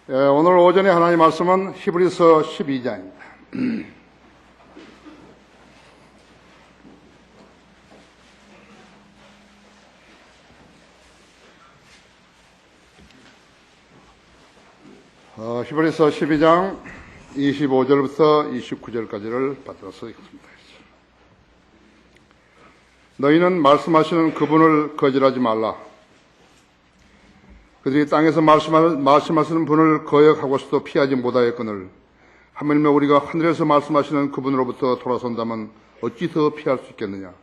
오늘 오전에 하나님 말씀은 히브리서 12장입니다. 히브리서 12장 25절부터 29절까지를 받아서 읽습니다. 너희는 말씀하시는 그분을 거절하지 말라. 그들이 땅에서 말씀하시는 분을 거역하고서도 피하지 못하였거늘 하물며 우리가 하늘에서 말씀하시는 그분으로부터 돌아선다면 어찌 더 피할 수 있겠느냐.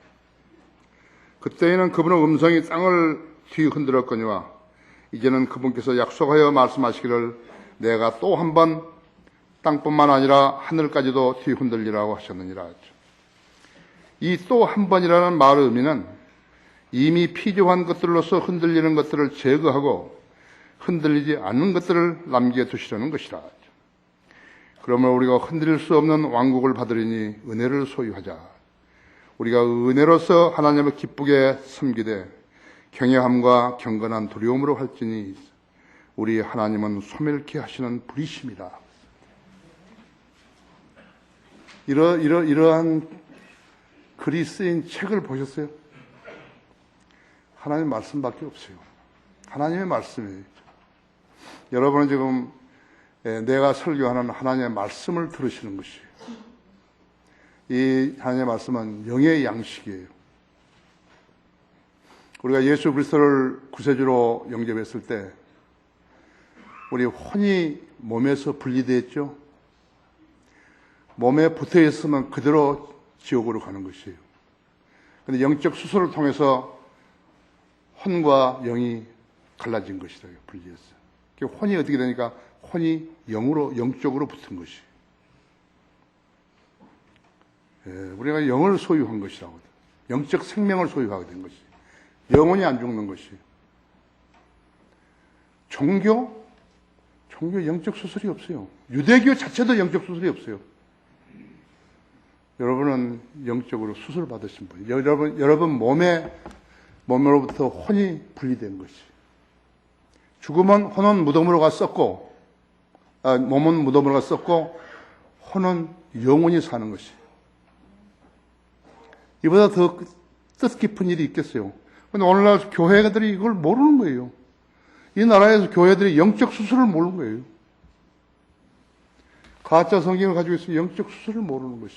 그때에는 그분의 음성이 땅을 뒤흔들었거니와 이제는 그분께서 약속하여 말씀하시기를 내가 또 한 번 땅뿐만 아니라 하늘까지도 뒤흔들리라고 하셨느니라. 이 또 한 번이라는 말의 의미는 이미 피조한 것들로서 흔들리는 것들을 제거하고 흔들리지 않는 것들을 남겨두시려는 것이라. 그러므로 우리가 흔들릴 수 없는 왕국을 받으리니 은혜를 소유하자. 우리가 은혜로서 하나님을 기쁘게 섬기되 경외함과 경건한 두려움으로 할지니 우리 하나님은 소멸케 하시는 분이십니다. 이러한 글이 쓰인 책을 보셨어요? 하나님의 말씀밖에 없어요. 하나님의 말씀이에요. 여러분은 지금 내가 설교하는 하나님의 말씀을 들으시는 것이에요. 이 하나님의 말씀은 영의 양식이에요. 우리가 예수 그리스도를 구세주로 영접했을 때 우리 혼이 몸에서 분리되었죠. 몸에 붙어 있으면 그대로 지옥으로 가는 것이에요. 그런데 영적 수술을 통해서 혼과 영이 갈라진 것이다. 분리했어요. 혼이 어떻게 되니까 혼이 영적으로 붙은 것이. 우리가 영을 소유한 것이라고. 영적 생명을 소유하게 된 것이. 영혼이 안 죽는 것이. 종교 영적 수술이 없어요. 유대교 자체도 영적 수술이 없어요. 여러분은 영적으로 수술 받으신 분이에요. 여러분 몸으로부터 혼이 분리된 것이. 죽으면 혼은 무덤으로 갔었고, 몸은 무덤으로 갔었고, 혼은 영원히 사는 것이. 이보다 더 뜻 깊은 일이 있겠어요. 그런데 오늘날 교회들이 이걸 모르는 거예요. 이 나라에서 교회들이 영적 수술을 모르는 거예요. 가짜 성경을 가지고 있으면 영적 수술을 모르는 것이.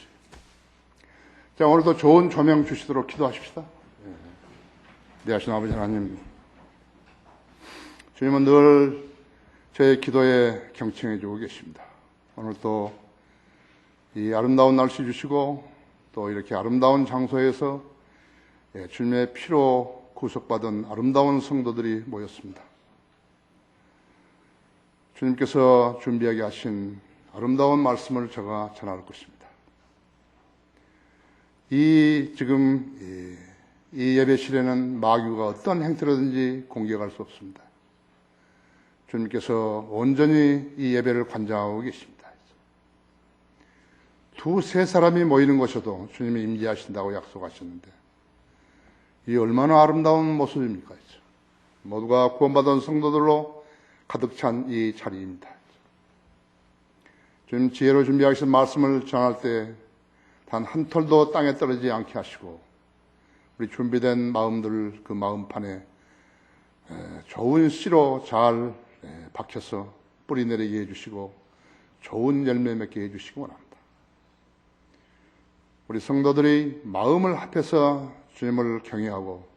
자, 오늘도 좋은 조명 주시도록 기도하십시다. 네, 하신 아버지 하나님, 주님은 늘 저의 기도에 경청해 주고 계십니다. 오늘 또 이 아름다운 날씨 주시고 또 이렇게 아름다운 장소에서 주님의 피로 구속받은 아름다운 성도들이 모였습니다. 주님께서 준비하게 하신 아름다운 말씀을 제가 전할 것입니다. 지금 이 예배실에는 마귀가 어떤 행태로든지 공격할 수 없습니다. 주님께서 온전히 이 예배를 관장하고 계십니다. 두세 사람이 모이는 곳에도 주님이 임재하신다고 약속하셨는데 이 얼마나 아름다운 모습입니까? 모두가 구원받은 성도들로 가득 찬 이 자리입니다. 주님 지혜로 준비하신 말씀을 전할 때 단 한 털도 땅에 떨어지지 않게 하시고 우리 준비된 마음들 그 마음판에 좋은 씨로 잘 박혀서 뿌리 내리게 해주시고 좋은 열매 맺게 해주시기 원합니다. 우리 성도들이 마음을 합해서 주님을 경외하고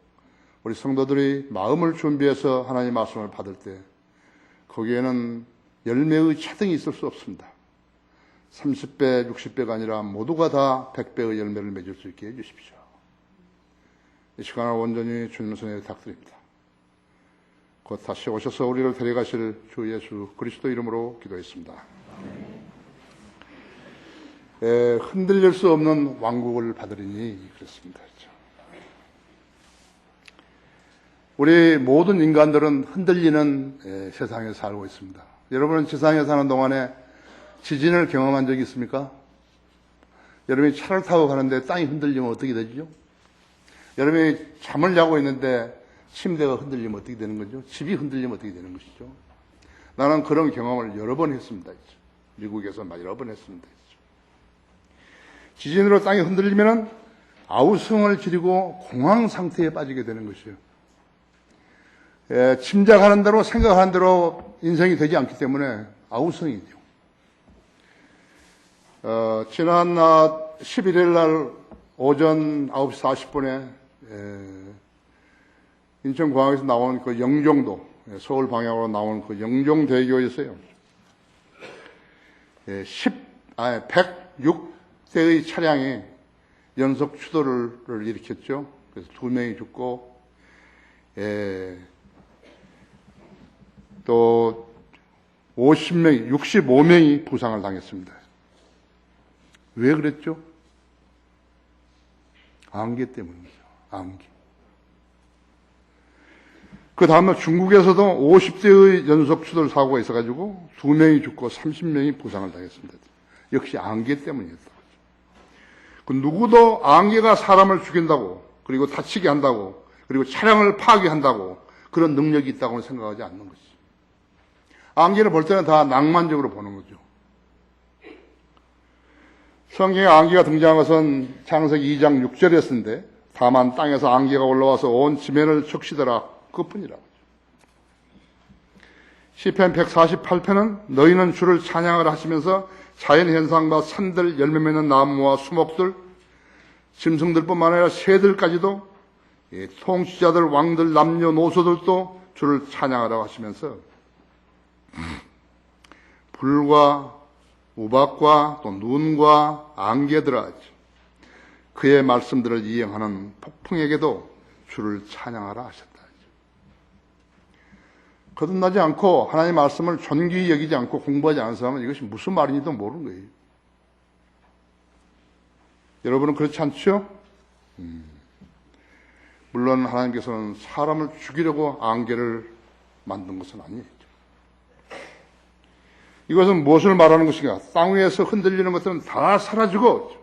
우리 성도들이 마음을 준비해서 하나님의 말씀을 받을 때 거기에는 열매의 차등이 있을 수 없습니다. 30배, 60배가 아니라 모두가 다 100배의 열매를 맺을 수 있게 해주십시오. 이 시간을 온전히 주님 손에 탁드립니다. 곧 다시 오셔서 우리를 데려가실 주 예수 그리스도 이름으로 기도했습니다. 흔들릴 수 없는 왕국을 받으리니 그렇습니다. 우리 모든 인간들은 흔들리는 세상에 살고 있습니다. 여러분은 세상에 사는 동안에 지진을 경험한 적이 있습니까? 여러분이 차를 타고 가는데 땅이 흔들리면 어떻게 되죠? 여러분이 잠을 자고 있는데 침대가 흔들리면 어떻게 되는 거죠? 집이 흔들리면 어떻게 되는 것이죠? 나는 그런 경험을 여러 번 했습니다. 미국에서 여러 번 했습니다. 지진으로 땅이 흔들리면 아우성을 지르고 공황 상태에 빠지게 되는 것이에요. 짐작하는 대로 생각하는 대로 인생이 되지 않기 때문에 아우성이죠. 지난 11일 날 오전 9시 40분에 인천공항에서 나온 그 영종도, 서울 방향으로 나온 그 영종대교에서요, 106대의 차량이 연속 추돌을 일으켰죠. 그래서 2명이 죽고, 또 65명이 부상을 당했습니다. 왜 그랬죠? 안개 때문이죠. 안개. 그 다음에 중국에서도 50대의 연속 추돌 사고가 있어가지고 2명이 죽고 30명이 부상을 당했습니다. 역시 안개 때문이었다. 그 누구도 안개가 사람을 죽인다고, 그리고 다치게 한다고, 그리고 차량을 파괴한다고 그런 능력이 있다고는 생각하지 않는 것이죠. 안개를 볼 때는 다 낭만적으로 보는 거죠. 성경에 안개가 등장한 것은 창세기 2장 6절이었는데 다만 땅에서 안개가 올라와서 온 지면을 적시더라 그뿐이라고. 시편 148편은 너희는 주를 찬양하라 하시면서 자연현상과 산들, 열매 맺는 나무와 수목들, 짐승들뿐만 아니라 새들까지도, 통치자들, 왕들, 남녀노소들도 주를 찬양하라고 하시면서 불과 우박과 또 눈과 안개들아 그의 말씀들을 이행하는 폭풍에게도 주를 찬양하라 하셨다. 거듭나지 않고 하나님의 말씀을 존귀히 여기지 않고 공부하지 않은 사람은 이것이 무슨 말인지도 모르는 거예요. 여러분은 그렇지 않죠? 물론 하나님께서는 사람을 죽이려고 안개를 만든 것은 아니에요. 이것은 무엇을 말하는 것인가? 땅 위에서 흔들리는 것들은 다 사라지고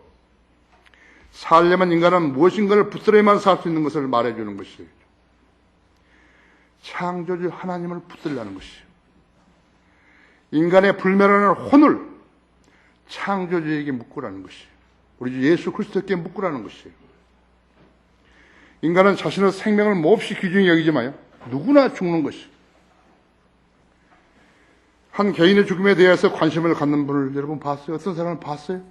살려면 인간은 무엇인가를 붙들어야만 살 수 있는 것을 말해주는 것이에요. 창조주 하나님을 붙들라는 것이에요. 인간의 불멸하는 혼을 창조주에게 묶으라는 것이에요. 우리 주 예수 그리스도께 묶으라는 것이에요. 인간은 자신의 생명을 몹시 귀중히 여기지 마요. 누구나 죽는 것이에요. 한 개인의 죽음에 대해서 관심을 갖는 분을 여러분 봤어요? 어떤 사람을 봤어요?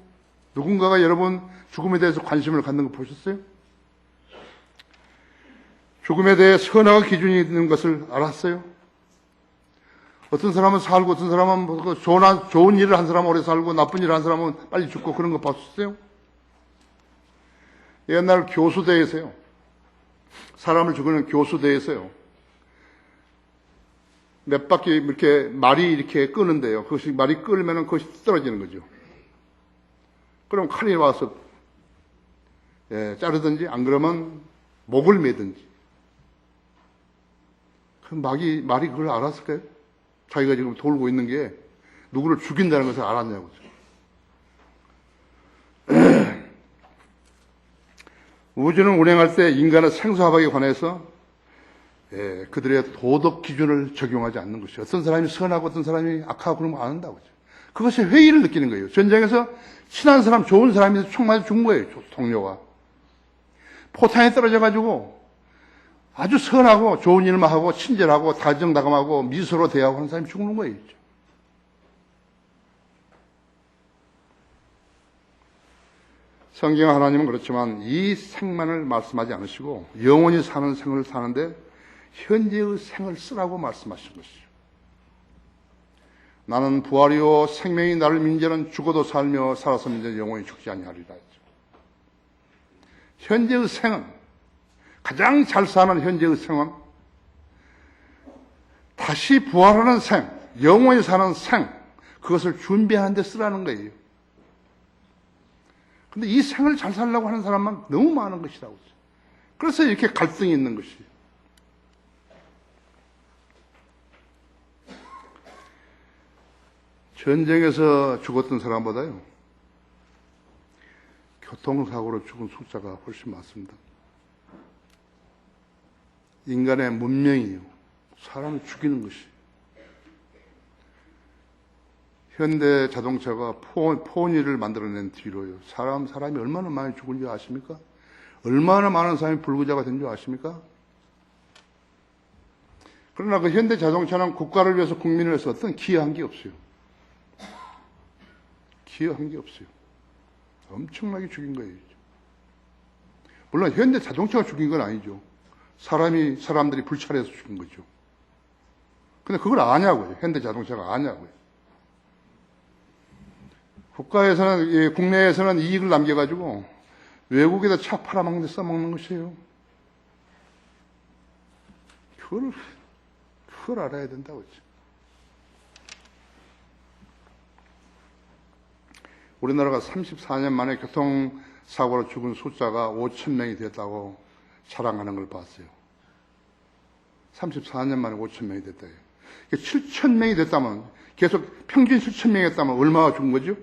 누군가가 여러분 죽음에 대해서 관심을 갖는 거 보셨어요? 죽음에 대해 선악의 기준이 있는 것을 알았어요? 어떤 사람은 살고 어떤 사람은 좋은 일을 한 사람은 오래 살고 나쁜 일을 한 사람은 빨리 죽고 그런 거 봤었어요? 옛날 교수대에서요, 사람을 죽이는 교수대에서요, 몇 바퀴 이렇게 말이 이렇게 끄는데요. 그것이 말이 끌면은 그것이 떨어지는 거죠. 그럼 칼이 와서 자르든지 안 그러면 목을 매든지. 그 말이 그걸 알았을까요? 자기가 지금 돌고 있는 게 누구를 죽인다는 것을 알았냐고요. 우주는 운행할 때 인간의 생사화박에 관해서 그들의 도덕 기준을 적용하지 않는 것이죠. 어떤 사람이 선하고 어떤 사람이 악하고 그런 거 안 한다고요. 그것이 회의를 느끼는 거예요. 전쟁에서 친한 사람, 좋은 사람이 총 맞아 죽은 거예요. 동료가. 포탄에 떨어져가지고 아주 선하고 좋은 일만 하고 친절하고 다정다감하고 미소로 대하고 하는 사람이 죽는 거예요. 성경 하나님은 그렇지만 이 생만을 말씀하지 않으시고 영원히 사는 생을 사는데 현재의 생을 쓰라고 말씀하신 것이죠. 나는 부활이요 생명이 나를 민재는 죽어도 살며 살아서 민재 영원히 죽지 아니하리라 했죠. 현재의 생은, 가장 잘 사는 현재의 생은 다시 부활하는 생, 영원히 사는 생, 그것을 준비하는 데 쓰라는 거예요. 근데 이 생을 잘 살려고 하는 사람만 너무 많은 것이라고. 그래서 이렇게 갈등이 있는 것이에요. 전쟁에서 죽었던 사람보다요, 교통사고로 죽은 숫자가 훨씬 많습니다. 인간의 문명이요, 사람을 죽이는 것이. 현대 자동차가 포니를 만들어낸 뒤로요. 사람이 얼마나 많이 죽은 줄 아십니까? 얼마나 많은 사람이 불구자가 된 줄 아십니까? 그러나 그 현대 자동차는 국가를 위해서 국민을 위해서 어떤 기여한 게 없어요. 기여한 게 없어요. 엄청나게 죽인 거예요. 물론 현대 자동차가 죽인 건 아니죠. 사람들이 불찰해서 죽인 거죠. 근데 그걸 아냐고요. 현대 자동차가 아냐고요. 국가에서는, 국내에서는 이익을 남겨가지고 외국에다 차 팔아먹는 데 써먹는 것이에요. 그걸 알아야 된다고 했죠. 우리나라가 34년 만에 교통사고로 죽은 숫자가 5,000명이 됐다고 자랑하는 걸 봤어요. 34년 만에 5,000명이 됐다고요. 7,000명이 됐다면, 계속 평균 7,000명이 했다면 얼마나 죽은 거죠?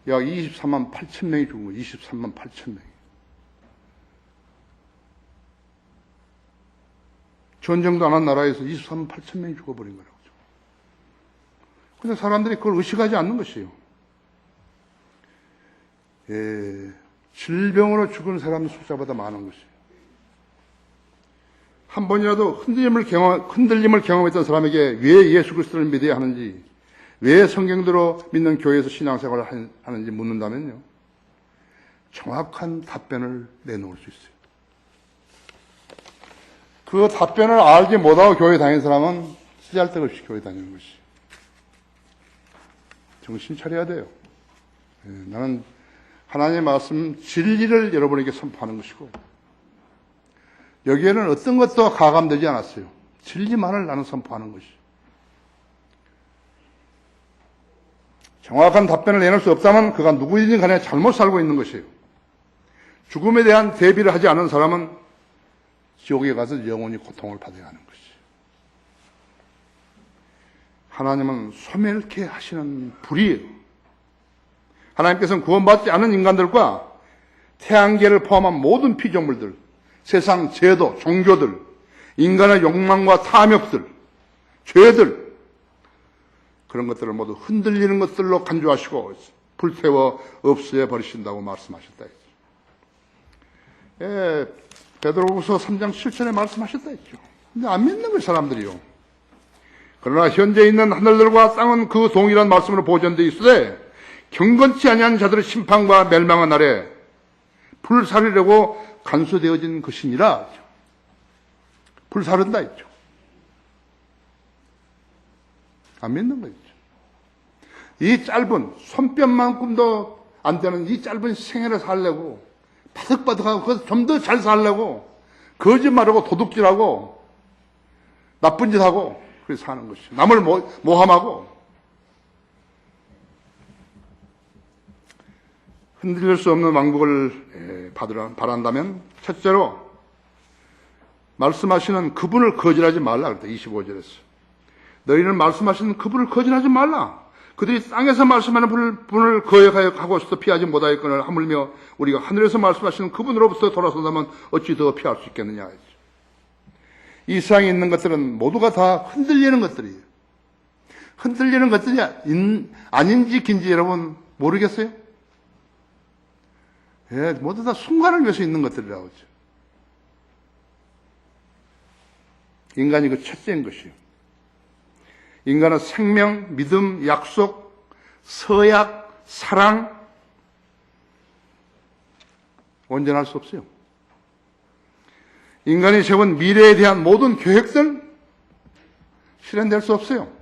약 23만 8천 명이 죽은 거예요. 23만 8천 명이. 전쟁도 안 한 나라에서 23만 8천 명이 죽어버린 거라고. 근데 사람들이 그걸 의식하지 않는 것이에요. 질병으로 죽은 사람 숫자보다 많은 것이에요. 한 번이라도 흔들림을 경험했던 사람에게 왜 예수 그리스도를 믿어야 하는지, 왜 성경대로 믿는 교회에서 신앙생활을 하는지 묻는다면요, 정확한 답변을 내놓을 수 있어요. 그 답변을 알지 못하고 교회 다니는 사람은 쓰잘데없이 교회 다니는 것이. 정신 차려야 돼요. 나는 하나님의 말씀 진리를 여러분에게 선포하는 것이고, 여기에는 어떤 것도 가감되지 않았어요. 진리만을 나는 선포하는 것이. 정확한 답변을 내놓을 수 없다면 그가 누구이든 간에 잘못 살고 있는 것이에요. 죽음에 대한 대비를 하지 않은 사람은 지옥에 가서 영원히 고통을 받아야 하는 것이에요. 하나님은 소멸케 하시는 불이에요. 하나님께서는 구원받지 않은 인간들과 태양계를 포함한 모든 피조물들, 세상 제도, 종교들, 인간의 욕망과 탐욕들, 죄들, 그런 것들을 모두 흔들리는 것들로 간주하시고 불태워 없애 버리신다고 말씀하셨다 했죠. 베드로후서 3장 7절에 말씀하셨다 했죠. 근데 안 믿는 거예요, 사람들이요. 그러나 현재 있는 하늘들과 땅은 그 동일한 말씀으로 보존되어 있으되 경건치 아니한 자들의 심판과 멸망한 날에 불사르려고 간수되어진 것이니라. 불사른다 했죠. 안 믿는 거죠. 이 짧은 손뼉만큼도 안 되는 이 짧은 생애를 살려고 바득바득하고 좀 더 잘 살려고 거짓말하고 도둑질하고 나쁜 짓하고 그래서 사는 것이죠. 남을 모함하고 흔들릴 수 없는 왕국을 바란다면 첫째로 말씀하시는 그분을 거절하지 말라 그랬다. 25절에서 너희는 말씀하시는 그분을 거절하지 말라. 그들이 땅에서 말씀하는 분을 거역하고 싶어 피하지 못하였거늘 하물며 우리가 하늘에서 말씀하시는 그분으로부터 돌아선다면 어찌 더 피할 수 있겠느냐. 이 세상에 있는 것들은 모두가 다 흔들리는 것들이에요. 흔들리는 것들이 아닌지 긴지 여러분 모르겠어요? 모두 다 순간을 위해서 있는 것들이라고 하죠. 인간이 그 첫째인 것이에요. 인간은 생명, 믿음, 약속, 서약, 사랑 온전할 수 없어요. 인간이 세운 미래에 대한 모든 계획들 실현될 수 없어요.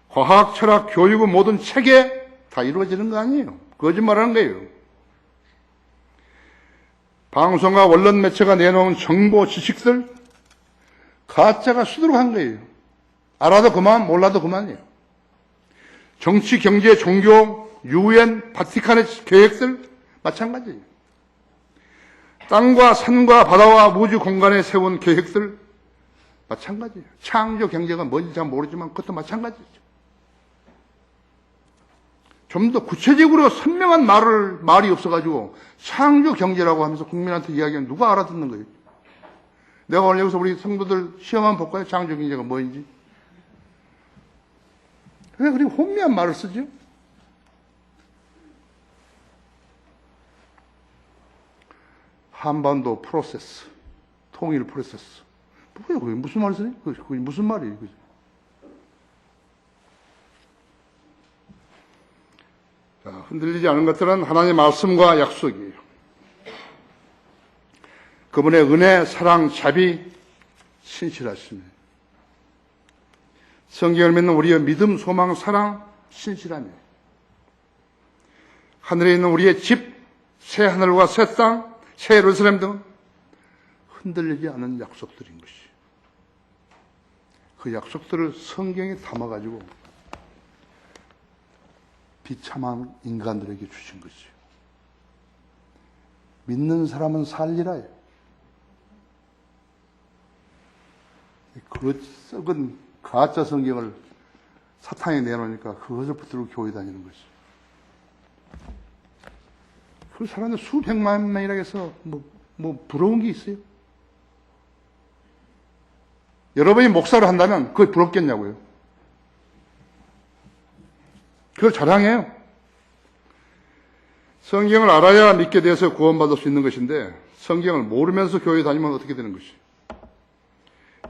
과학, 철학, 교육의 모든 체계 다 이루어지는 거 아니에요. 거짓말하는 거예요. 방송과 언론 매체가 내놓은 정보, 지식들 가짜가 수두룩한 거예요. 알아도 그만, 몰라도 그만이에요. 정치, 경제, 종교, 유엔, 바티칸의 계획들 마찬가지예요. 땅과 산과 바다와 우주 공간에 세운 계획들 마찬가지예요. 창조 경제가 뭔지 잘 모르지만 그것도 마찬가지죠. 좀 더 구체적으로 선명한 말이 없어가지고 창조 경제라고 하면서 국민한테 이야기하면 누가 알아듣는 거예요? 내가 오늘 여기서 우리 성도들 시험한 볼까요? 창조 경제가 뭐인지? 왜 그리 혼미한 말을 쓰죠? 한반도 프로세스, 통일 프로세스. 뭐예요? 그게 무슨 말을 쓰니? 그게 무슨 말이에요? 그죠? 자, 흔들리지 않은 것들은 하나님의 말씀과 약속이에요. 그분의 은혜, 사랑, 자비, 신실하심이에요. 성경을 믿는 우리의 믿음, 소망, 사랑, 신실함이에요. 하늘에 있는 우리의 집, 새 하늘과 새 땅, 새 예루살렘 등은 흔들리지 않은 약속들인 것이에요. 그 약속들을 성경에 담아가지고 비참한 인간들에게 주신 것이에요. 믿는 사람은 살리라. 그 썩은 가짜 성경을 사탄에 내놓으니까 그것을 붙들고 교회 다니는 것이에요. 그 사람들 수백만 명이라고 해서 뭐 부러운 게 있어요? 여러분이 목사를 한다면 그게 부럽겠냐고요? 그걸 자랑해요. 성경을 알아야 믿게 돼서 구원받을 수 있는 것인데 성경을 모르면서 교회 다니면 어떻게 되는 것이에요?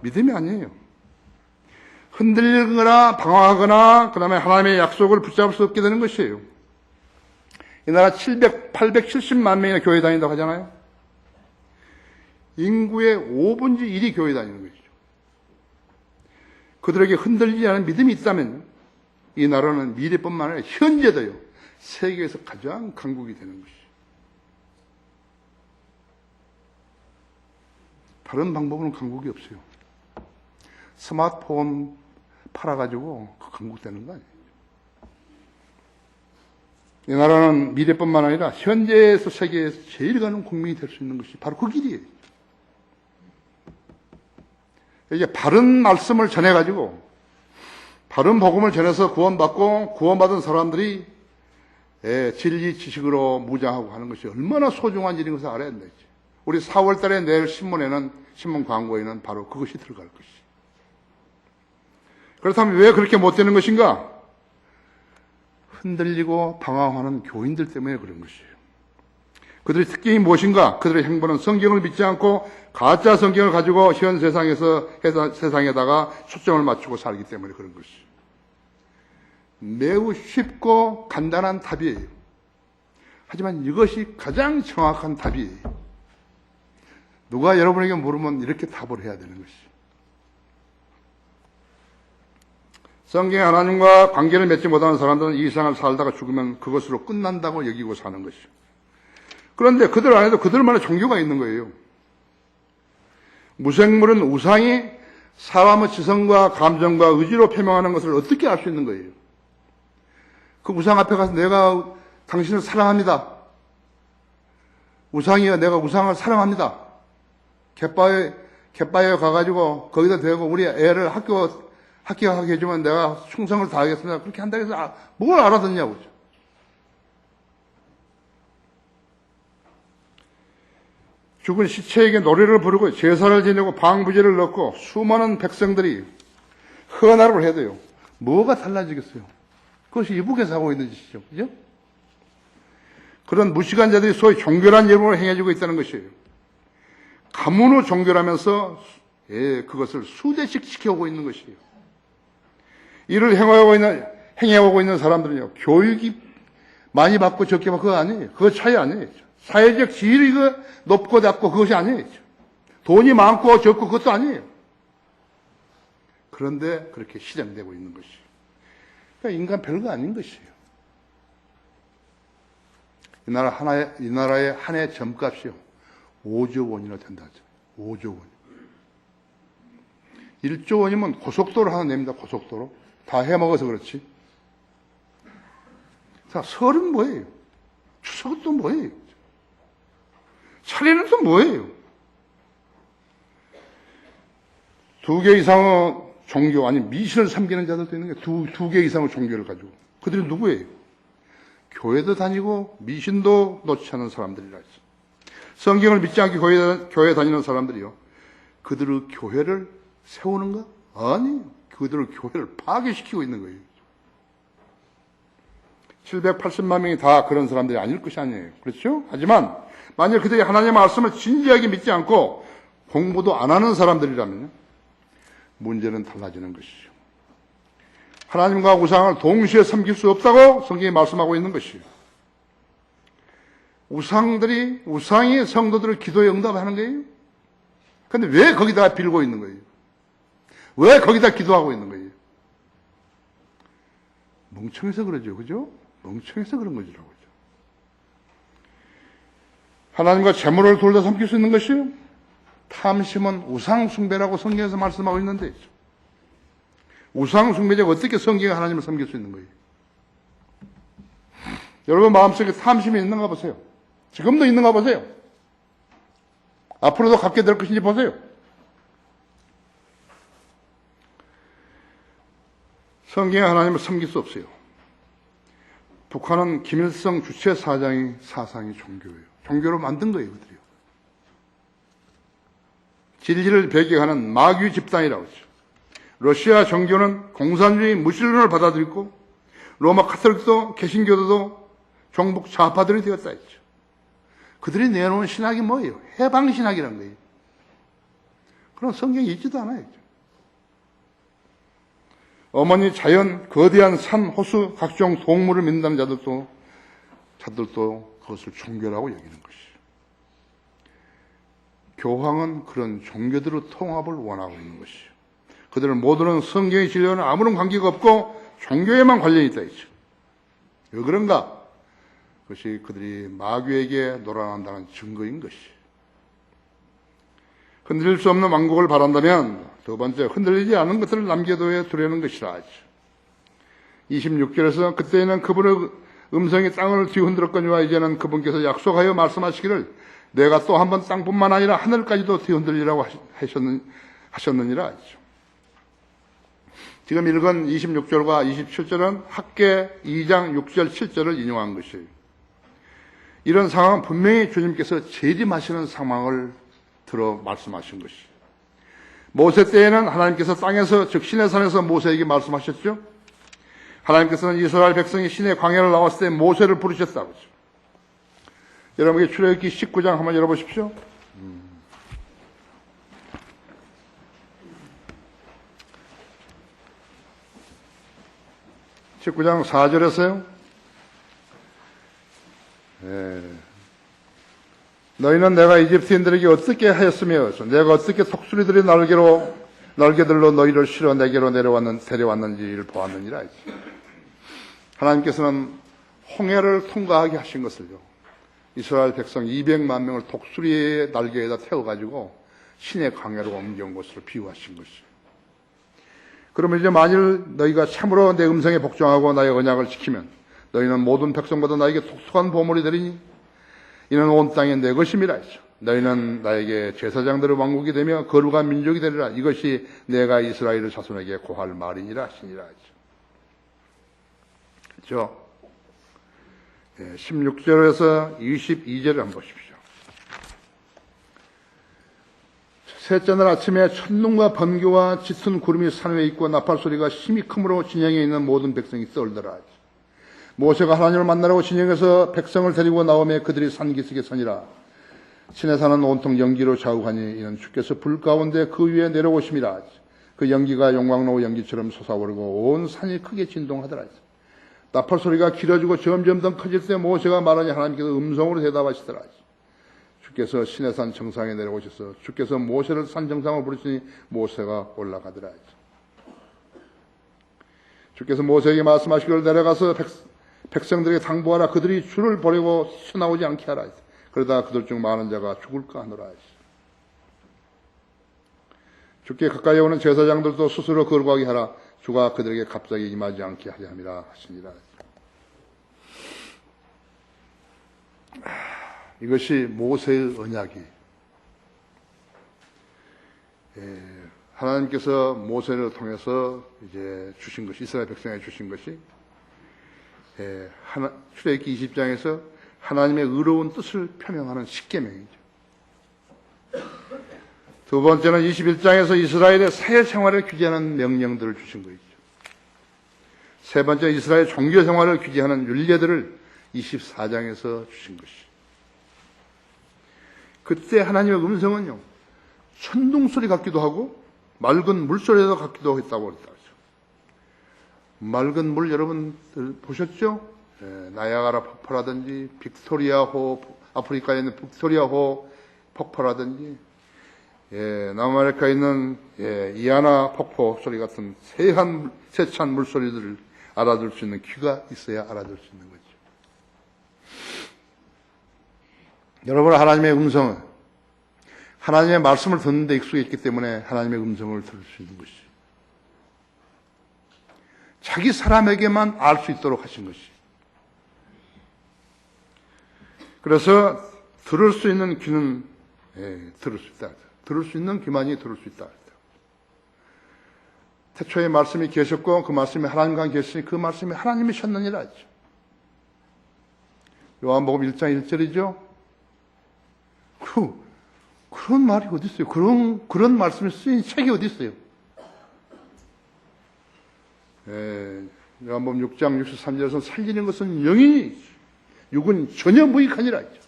믿음이 아니에요. 흔들리거나 방황하거나 그 다음에 하나님의 약속을 붙잡을 수 없게 되는 것이에요. 이 나라 870만 명이나 교회 다닌다고 하잖아요. 인구의 5분의 1이 교회 다니는 것이죠. 그들에게 흔들리지 않은 믿음이 있다면 이 나라는 미래뿐만 아니라 현재도요. 세계에서 가장 강국이 되는 것이죠. 다른 방법은 강국이 없어요. 스마트폰 팔아가지고 그 강국 되는 거 아니에요. 이 나라는 미래뿐만 아니라 현재에서 세계에서 제일 가는 국민이 될 수 있는 것이 바로 그 길이에요. 이게 바른 말씀을 전해가지고 바른 복음을 전해서 구원받고 구원받은 사람들이 진리 지식으로 무장하고 하는 것이 얼마나 소중한 일인 것을 알아야 되지. 우리 4월 달에 내일 신문 광고에는 바로 그것이 들어갈 것이. 그렇다면 왜 그렇게 못 되는 것인가? 흔들리고 방황하는 교인들 때문에 그런 것이에요. 그들의 특징이 무엇인가? 그들의 행보는 성경을 믿지 않고 가짜 성경을 가지고 현 세상에다가 초점을 맞추고 살기 때문에 그런 것이에요. 매우 쉽고 간단한 답이에요. 하지만 이것이 가장 정확한 답이에요. 누가 여러분에게 물으면 이렇게 답을 해야 되는 것이에요. 성경의 하나님과 관계를 맺지 못하는 사람들은 이 세상을 살다가 죽으면 그것으로 끝난다고 여기고 사는 것이죠. 그런데 그들 안에도 그들만의 종교가 있는 거예요. 무생물은 우상이 사람의 지성과 감정과 의지로 표명하는 것을 어떻게 알 수 있는 거예요? 그 우상 앞에 가서 내가 당신을 사랑합니다. 우상이여 내가 우상을 사랑합니다. 갯바위에 가가지고 거기다 대고 우리 애를 합격하게 해주면 내가 충성을 다하겠습니다. 그렇게 한다고 해서 뭘 알아듣냐고. 죽은 시체에게 노래를 부르고 제사를 지내고 방부제를 넣고 수많은 백성들이 헌화를 해야 돼요. 뭐가 달라지겠어요? 그것이 이북에서 하고 있는 짓이죠. 그죠? 그런 무식한 자들이 소위 종교란 이름으로 행해지고 있다는 것이에요. 가문의 종교라면서 그것을 수대씩 지켜오고 있는 것이에요. 이를 행해오고 있는 사람들은요, 교육이 많이 받고 적게 받고 그거 아니에요. 그거 차이 아니에요. 사회적 지위가 이거 높고 낮고 그것이 아니에요. 돈이 많고 적고 그것도 아니에요. 그런데 그렇게 실행되고 있는 것이에요. 그러니까 인간 별거 아닌 것이에요. 이 나라의 한 해 점값이요. 5조 원이나 된다 하죠. 5조 원. 1조 원이면 고속도로 하나 냅니다. 고속도로. 다 해먹어서 그렇지. 자, 설은 뭐예요? 추석은 또 뭐예요? 차례는 또 뭐예요? 2개 이상의 종교, 아니 미신을 섬기는 자들도 있는 게 2개 이상의 종교를 가지고. 그들이 누구예요? 교회도 다니고 미신도 놓지 않는 사람들이라 했어요. 성경을 믿지 않게 교회 다니는 사람들이요. 그들의 교회를 세우는가? 아니, 그들의 교회를 파괴시키고 있는 거예요. 780만 명이 다 그런 사람들이 아닐 것이 아니에요. 그렇죠? 하지만 만약 그들이 하나님의 말씀을 진지하게 믿지 않고 공부도 안 하는 사람들이라면 문제는 달라지는 것이죠. 하나님과 우상을 동시에 섬길 수 없다고 성경이 말씀하고 있는 것이에요. 우상이 성도들을 기도에 응답하는 거예요? 근데 왜 거기다 빌고 있는 거예요? 왜 거기다 기도하고 있는 거예요? 멍청해서 그러죠. 그죠? 멍청해서 그런 거지라고. 하나님과 재물을 둘 다 섬길 수 있는 것이요. 탐심은 우상숭배라고 성경에서 말씀하고 있는데, 우상숭배자가 어떻게 성경에 하나님을 섬길 수 있는 거예요? 여러분 마음속에 탐심이 있는가 보세요. 지금도 있는가 보세요. 앞으로도 갖게 될 것인지 보세요. 성경에 하나님을 섬길 수 없어요. 북한은 김일성 주체 사장의 사상이 종교예요. 종교로 만든 거예요, 그들이요. 진리를 배격하는 마귀 집단이라고 하죠. 러시아 정교는 공산주의 무신론을 받아들이고 로마 카톨릭도 개신교도도 종북 좌파들이 되었다 했죠. 그들이 내놓은 신학이 뭐예요? 해방신학이라는 거예요. 그럼 성경에 있지도 않아요. 어머니 자연, 거대한 산, 호수, 각종 동물을 믿는다는 자들도 그것을 종교라고 여기는 것이죠. 교황은 그런 종교들의 통합을 원하고 있는 것이죠. 그들은 모두는 성경의 진리와는 아무런 관계가 없고 종교에만 관련이 있다 했죠. 왜 그런가? 그것이 그들이 마귀에게 놀아난다는 증거인 것이죠. 흔들릴 수 없는 왕국을 바란다면 두 번째, 흔들리지 않은 것들을 남겨둬야 두려는 것이라 하죠. 26절에서 그때에는 그분의 음성이 땅을 뒤흔들었거니와 이제는 그분께서 약속하여 말씀하시기를 내가 또 한 번 땅뿐만 아니라 하늘까지도 뒤흔들리라고 하셨느니라 하죠. 지금 읽은 26절과 27절은 학개 2장 6절 7절을 인용한 것이에요. 이런 상황은 분명히 주님께서 재림하시는 상황을 들어 말씀하신 것이에요. 모세 때에는 하나님께서 땅에서 즉 시내산에서 모세에게 말씀하셨죠. 하나님께서는 이스라엘 백성이 시내 광야를 나왔을 때 모세를 부르셨다고 하죠. 여러분께 출애굽기 19장 한번 열어보십시오. 19장 4절에서요. 너희는 내가 이집트인들에게 어떻게 하였으며 내가 어떻게 톡수리들의 날개들로 너희를 실어 내게로 데려왔는지를 보았느니라. 하나님께서는 홍해를 통과하게 하신 것을요. 이스라엘 백성 200만 명을 독수리의 날개에다 태워가지고 신의 광야로 옮겨온 것으로 비유하신 것이죠. 그러면 이제 만일 너희가 참으로 내 음성에 복종하고 나의 언약을 지키면 너희는 모든 백성보다 나에게 독특한 보물이 되리니 이는 온 땅의 내 것임이라 했죠. 너희는 나에게 제사장들의 왕국이 되며 거룩한 민족이 되리라. 이것이 내가 이스라엘의 자손에게 고할 말이니라 하시니라 했죠. 그렇죠? 16절에서 22절을 한번 보십시오. 셋째 날 아침에 천둥과 번개와 짙은 구름이 산 위에 있고 나팔 소리가 심히 크므로 진영에 있는 모든 백성이 떨더라. 모세가 하나님을 만나라고 진영에서 백성을 데리고 나오며 그들이 산 기슭에 서니라. 시내산은 온통 연기로 좌우하니 이는 주께서 불 가운데 그 위에 내려오심이라. 그 연기가 용광로 연기처럼 솟아오르고 온 산이 크게 진동하더라. 나팔 소리가 길어지고 점점 더 커질 때 모세가 말하니 하나님께서 음성으로 대답하시더라. 주께서 시내산 정상에 내려오셔서 주께서 모세를 산 정상으로 부르시니 모세가 올라가더라. 주께서 모세에게 말씀하시기를 내려가서 백성들에게 당부하라. 그들이 주를 버리고 튀어나오지 않게 하라. 그러다 그들 중 많은 자가 죽을까 하노라. 주께 가까이 오는 제사장들도 스스로 거룩하게 하라. 주가 그들에게 갑자기 임하지 않게 하려 함이라 하시니라. 이것이 모세의 언약이 하나님께서 모세를 통해서 이제 주신 것이 이스라엘 백성에게 주신 것이 출애굽기 20장에서 하나님의 의로운 뜻을 표명하는 십계명이죠. 두 번째는 21장에서 이스라엘의 새 생활을 규제하는 명령들을 주신 것이죠. 세 번째, 이스라엘 종교 생활을 규제하는 율례들을 24장에서 주신 것이. 그때 하나님의 음성은요, 천둥소리 같기도 하고 맑은 물소리도 같기도 했다고 그랬다. 맑은 물 여러분들 보셨죠? 나야가라 폭포라든지 빅토리아호, 아프리카에 있는 빅토리아호 폭포라든지 남아메리카에 있는 이아나 폭포 소리 같은 세찬 물소리들을 알아들 수 있는 귀가 있어야 알아들 수 있는 거죠. 여러분, 하나님의 음성은 하나님의 말씀을 듣는 데 익숙해 있기 때문에 하나님의 음성을 들을 수 있는 것이죠. 자기 사람에게만 알 수 있도록 하신 것이. 그래서 들을 수 있는 귀는 들을 수 있다. 들을 수 있는 귀만이 들을 수 있다. 태초에 말씀이 계셨고 그 말씀이 하나님과 계시니 그 말씀이 하나님이셨느니라 하죠. 요한복음 1장 1절이죠. 그런 말이 어디 있어요? 그런 말씀이 쓰인 책이 어디 있어요? 요한복음 6장 63절에서 살리는 것은 영이니 육은 전혀 무익하니라 했죠.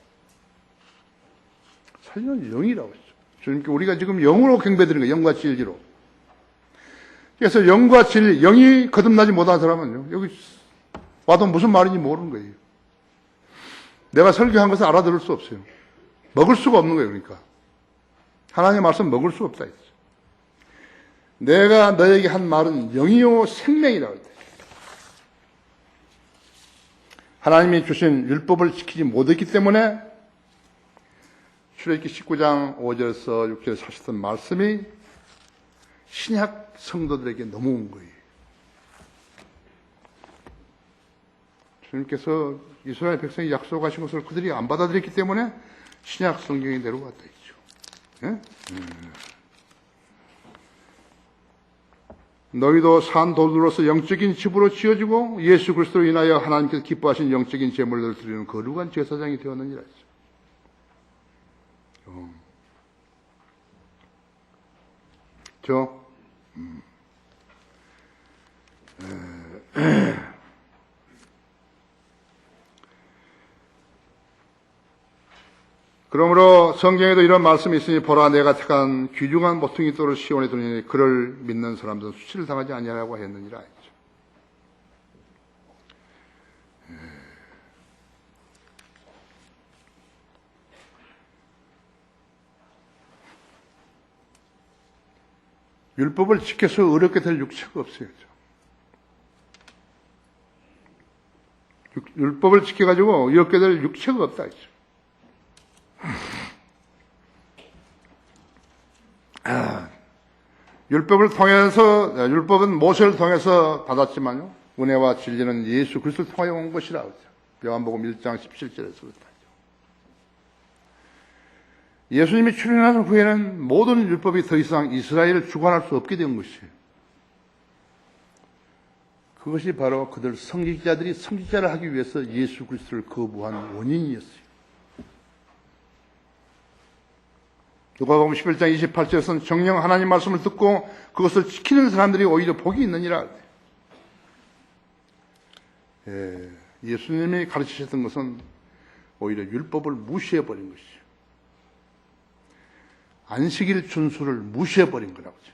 살리는 영이라고 했죠. 주님께 우리가 지금 영으로 경배드리는 거예요. 영과 진리로. 그래서 영과 진리, 영이 거듭나지 못한 사람은요, 여기 와도 무슨 말인지 모르는 거예요. 내가 설교한 것을 알아들을 수 없어요. 먹을 수가 없는 거예요. 그러니까 하나님의 말씀 먹을 수 없다 했죠. 내가 너에게 한 말은 영이요 생명이라고 했다. 하나님이 주신 율법을 지키지 못했기 때문에 출애굽기 19장 5절에서 6절에 하셨던 말씀이 신약 성도들에게 넘어온 거예요. 주님께서 이스라엘 백성이 약속하신 것을 그들이 안 받아들였기 때문에 신약 성경이 내려갔다 했죠. 예? 너희도 산 돌들로서 영적인 집으로 지어지고 예수 그리스도로 인하여 하나님께서 기뻐하신 영적인 제물들을 드리는 거룩한 제사장이 되었느니라 했죠. 그러므로 성경에도 이런 말씀이 있으니 보라 내가 택한 귀중한 모퉁이 돌을 시온에 두니 그를 믿는 사람들은 수치를 당하지 아니하라고 했느니라 했죠. 율법을 지켜서 어렵게 될 육체가 없어요. 율법을 지켜가지고 어렵게 될 육체가 없다 했죠. 율법은 모세를 통해서 받았지만요, 은혜와 진리는 예수 그리스도를 통하여 온 것이라 하죠. 요한복음 1장 17절에서 그렇다. 예수님이 출현하신 후에는 모든 율법이 더 이상 이스라엘을 주관할 수 없게 된 것이에요. 그것이 바로 그들 성직자들이 성직자를 하기 위해서 예수 그리스도를 거부한 원인이었어요. 누가복음 11장 28절에서는 정녕 하나님 말씀을 듣고 그것을 지키는 사람들이 오히려 복이 있느니라. 예수님이 가르치셨던 것은 오히려 율법을 무시해버린 것이죠. 안식일 준수를 무시해버린 거라고죠.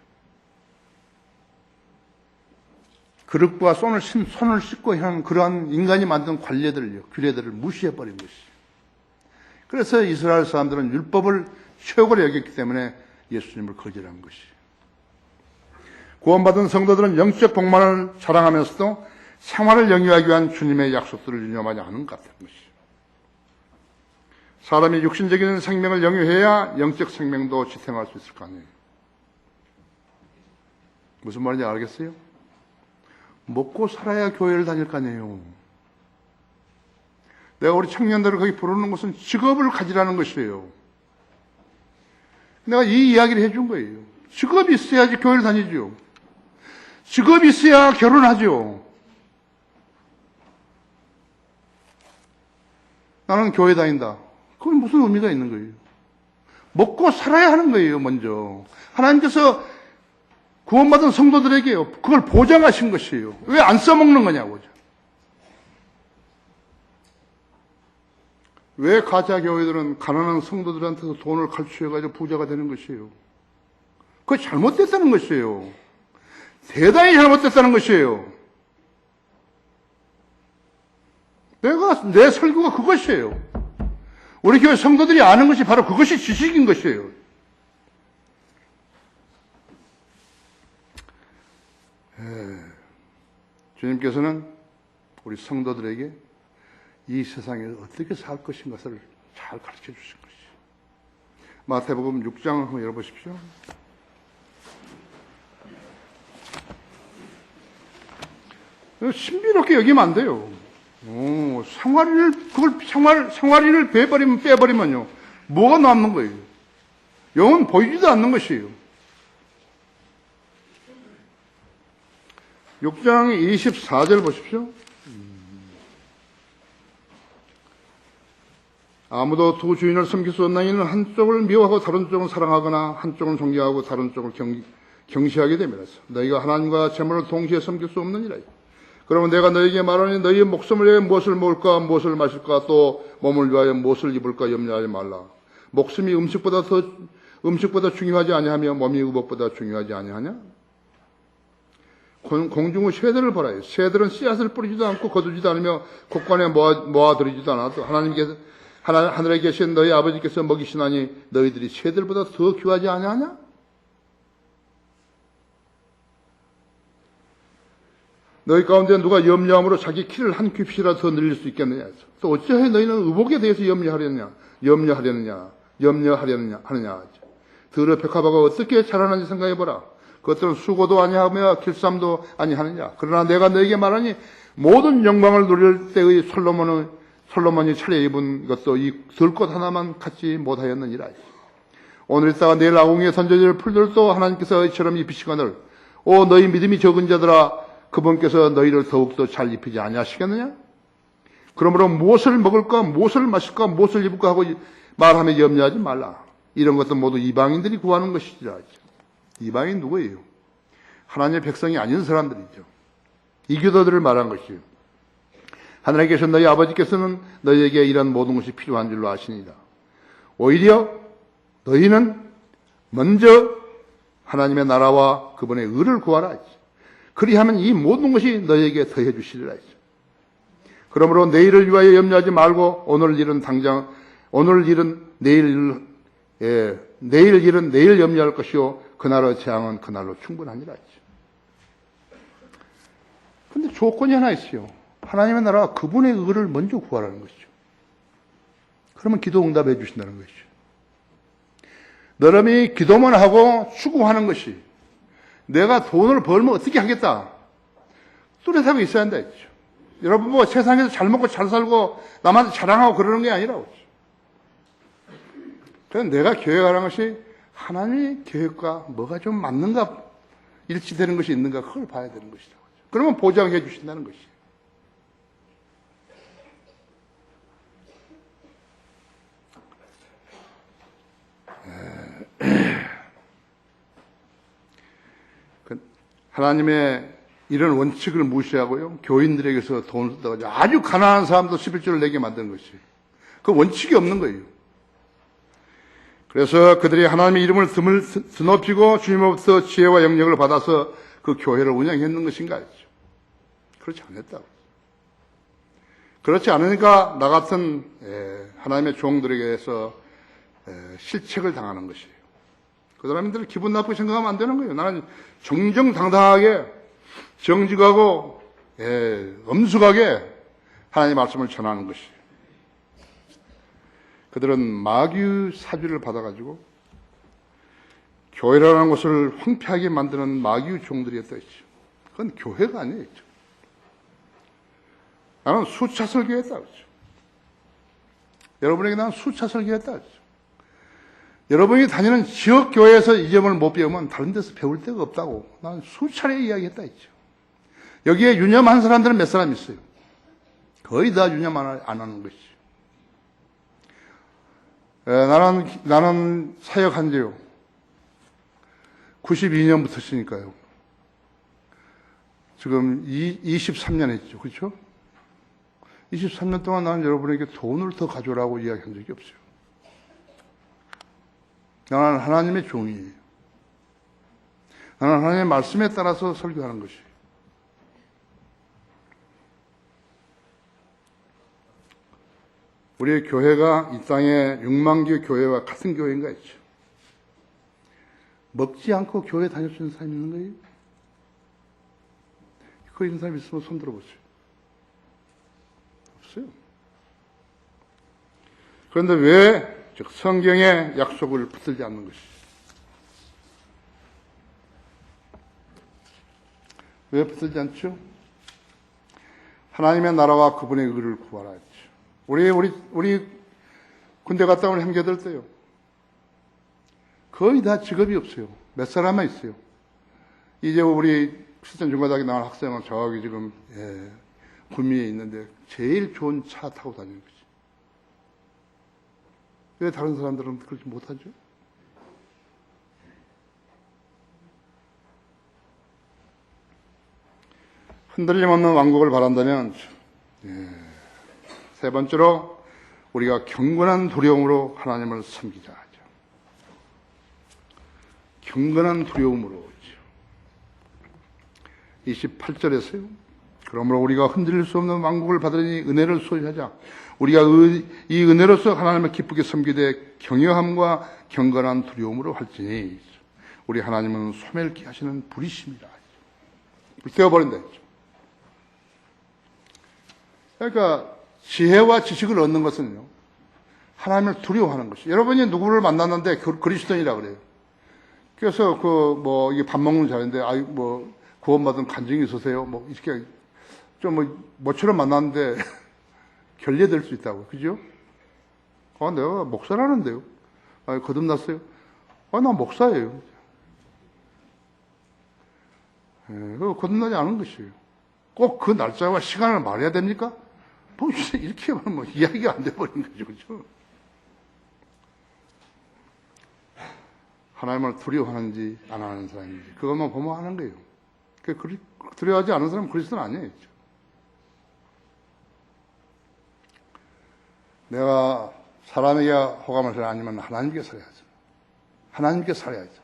그릇과 손을 씻고 하는 그러한 인간이 만든 규례들을 무시해버린 것이죠. 그래서 이스라엘 사람들은 율법을 최고로 여겼기 때문에 예수님을 거절한 것이죠. 구원받은 성도들은 영적 복만을 자랑하면서도 생활을 영위하기 위한 주님의 약속들을 유념하지 않은 것 같은 것이죠. 사람이 육신적인 생명을 영위해야 영적 생명도 지탱할 수 있을 거 아니에요. 무슨 말인지 알겠어요? 먹고 살아야 교회를 다닐 거 아니에요. 내가 우리 청년들을 거기 부르는 것은 직업을 가지라는 것이에요. 내가 이 이야기를 해준 거예요. 직업이 있어야지 교회를 다니죠. 직업이 있어야 결혼하죠. 나는 교회 다닌다. 그건 무슨 의미가 있는 거예요? 먹고 살아야 하는 거예요, 먼저. 하나님께서 구원받은 성도들에게요. 그걸 보장하신 것이에요. 왜 안 써먹는 거냐고. 왜 가짜 교회들은 가난한 성도들한테서 돈을 갈취해가지고 부자가 되는 것이에요. 그거 잘못됐다는 것이에요. 대단히 잘못됐다는 것이에요. 내 설교가 그것이에요. 우리 교회 성도들이 아는 것이 바로 그것이 지식인 것이에요. 주님께서는 우리 성도들에게 이 세상에 어떻게 살 것인가를 잘 가르쳐 주신 것이죠. 마태복음 6장 한번 열어보십시오. 신비롭게 여기면 안 돼요. 생활인을 빼버리면요. 뭐가 남는 거예요? 영은 보이지도 않는 것이에요. 6장 24절 보십시오. 아무도 두 주인을 섬길 수 없나니 이는 한쪽을 미워하고 다른 쪽은 사랑하거나 한쪽은 존경하고 다른 쪽을 경시하게 됨이라서 너희가 하나님과 재물을 동시에 섬길 수 없느니라. 그러면 내가 너희에게 말하니 너희의 목숨을 위해 무엇을 먹을까 무엇을 마실까 또 몸을 위하여 무엇을 입을까 염려하지 말라. 목숨이 음식보다 중요하지 아니하며 몸이 의복보다 중요하지 아니하냐? 공중의 새들을 보라. 새들은 씨앗을 뿌리지도 않고 거두지도 않으며 곡간에 모아들이지도 않아도 하늘에 계신 너희 아버지께서 먹이시나니 너희들이 새들보다 더 귀하지 아니하냐? 너희 가운데 누가 염려함으로 자기 키를 한 뼘씩이라도 더 늘릴 수 있겠느냐? 또 어찌하여 너희는 의복에 대해서 염려하느냐 하느냐? 더러 백합화가 어떻게 자라는지 생각해보라. 그것들은 수고도 아니하며 길쌈도 아니하느냐. 그러나 내가 너에게 말하니 모든 영광을 누릴 때의 솔로몬이 차려 입은 것도 이 들꽃 하나만 갖지 못하였느니라. 오늘 있다가 내일 아궁이에 던져질 풀들도 하나님께서 이처럼 입히시거늘 오 너희 믿음이 적은 자들아 그분께서 너희를 더욱더 잘 입히지 아니하시겠느냐? 그러므로 무엇을 먹을까 무엇을 마실까 무엇을 입을까 하고 말하며 염려하지 말라. 이런 것도 모두 이방인들이 구하는 것이지라. 이방인 누구예요? 하나님의 백성이 아닌 사람들이죠. 이교도들을 말한 것이에요. 하늘에 계신 너희 아버지께서는 너희에게 이런 모든 것이 필요한 줄로 아시니라. 오히려 너희는 먼저 하나님의 나라와 그분의 의를 구하라. 그리하면 이 모든 것이 너희에게 더해 주시리라. 그러므로 내일을 위하여 염려하지 말고 오늘 일은 내일 염려할 것이요 그날의 재앙은 그날로 충분하니라. 그런데 조건이 하나 있어요. 하나님의 나라와 그분의 의를 먼저 구하라는 것이죠. 그러면 기도 응답해 주신다는 것이죠. 너름이 기도만 하고 추구하는 것이 내가 돈을 벌면 어떻게 하겠다. 뚜렷하게 있어야 한다 했죠. 여러분 뭐 세상에서 잘 먹고 잘 살고 남한테 자랑하고 그러는 게 아니라고. 그래서 내가 계획하는 것이 하나님의 계획과 뭐가 좀 맞는가 일치되는 것이 있는가 그걸 봐야 되는 것이라고. 그러면 보장해 주신다는 것이에요. 하나님의 이런 원칙을 무시하고요. 교인들에게서 돈을 써가지고 아주 가난한 사람도 11조를 내게 만드는 것이에요. 그 원칙이 없는 거예요. 그래서 그들이 하나님의 이름을 드높이고 주님으로부터 지혜와 영역을 받아서 그 교회를 운영했는 것인가 했죠. 그렇지 않았다고. 그렇지 않으니까 나 같은 하나님의 종들에게서 실책을 당하는 것이에요. 그 사람들이 기분 나쁘게 생각하면 안 되는 거예요. 나는 정정당당하게 정직하고 엄숙하게 하나님의 말씀을 전하는 것이에요. 그들은 마귀 사주를 받아가지고 교회라는 것을 황폐하게 만드는 마귀 종들이었다 했죠. 그건 교회가 아니에요. 나는 수차 설교했다 그랬죠. 여러분에게 나는 수차 설교했다 그랬죠. 여러분이 다니는 지역 교회에서 이 점을 못 배우면 다른 데서 배울 데가 없다고 나는 수차례 이야기했다 했죠. 여기에 유념한 사람들은 몇 사람 있어요. 거의 다 유념 안 하는 것이죠. 나는 사역한 지요. 92년부터 했으니까요. 지금 23년 했죠. 그렇죠? 23년 동안 나는 여러분에게 돈을 더 가져오라고 이야기한 적이 없어요. 나는 하나님의 종이에요. 나는 하나님의 말씀에 따라서 설교하는 것이에요. 우리의 교회가 이 땅에 6만 개 교회와 같은 교회인가 했죠. 먹지 않고 교회 다닐 수 있는 사람이 있는 거예요? 그 있는 사람 있으면 손 들어보세요. 없어요. 그런데 왜 즉 성경의 약속을 붙들지 않는 것이? 왜 붙들지 않죠? 하나님의 나라와 그분의 의를 구하라 했죠. 우리 군대 갔다 온 형제들 때요. 거의 다 직업이 없어요. 몇 사람만 있어요. 이제 우리 크리스천 중고등학교 나온 학생은 저기 지금 구미에 있는데 제일 좋은 차 타고 다니는 거지. 왜 다른 사람들은 그렇게 못하죠? 흔들림 없는 왕국을 바란다면 세 번째로 우리가 경건한 두려움으로 하나님을 섬기자 하죠. 경건한 두려움으로 28절에서요. 그러므로 우리가 흔들릴 수 없는 왕국을 받으니 은혜를 소유하자. 우리가 이 은혜로서 하나님을 기쁘게 섬기되 경외함과 경건한 두려움으로 할지니 우리 하나님은 소멸케 하시는 불이십니다. 불태워버린다 했죠. 그러니까 지혜와 지식을 얻는 것은요, 하나님을 두려워하는 것이. 여러분이 누구를 만났는데 그리스도인이라 그래요. 그래서 이게 밥 먹는 자리인데 구원받은 간증이 있으세요? 이렇게 좀 모처럼 만났는데 결례될 수 있다고. 그죠? 내가 목사라는데요. 거듭났어요? 나 목사예요. 거듭나지 않은 것이에요. 꼭 그 날짜와 시간을 말해야 됩니까? 이렇게 하면 이야기가 안 돼버린 거죠. 그죠? 하나님을 두려워하는지 안 하는 사람인지 그것만 보면 하는 거예요. 두려워하지 않은 사람은 그리스도는 아니에요. 내가 사람에게 호감을 사야 아니면 하나님께 살아야죠. 하나님께 살아야죠.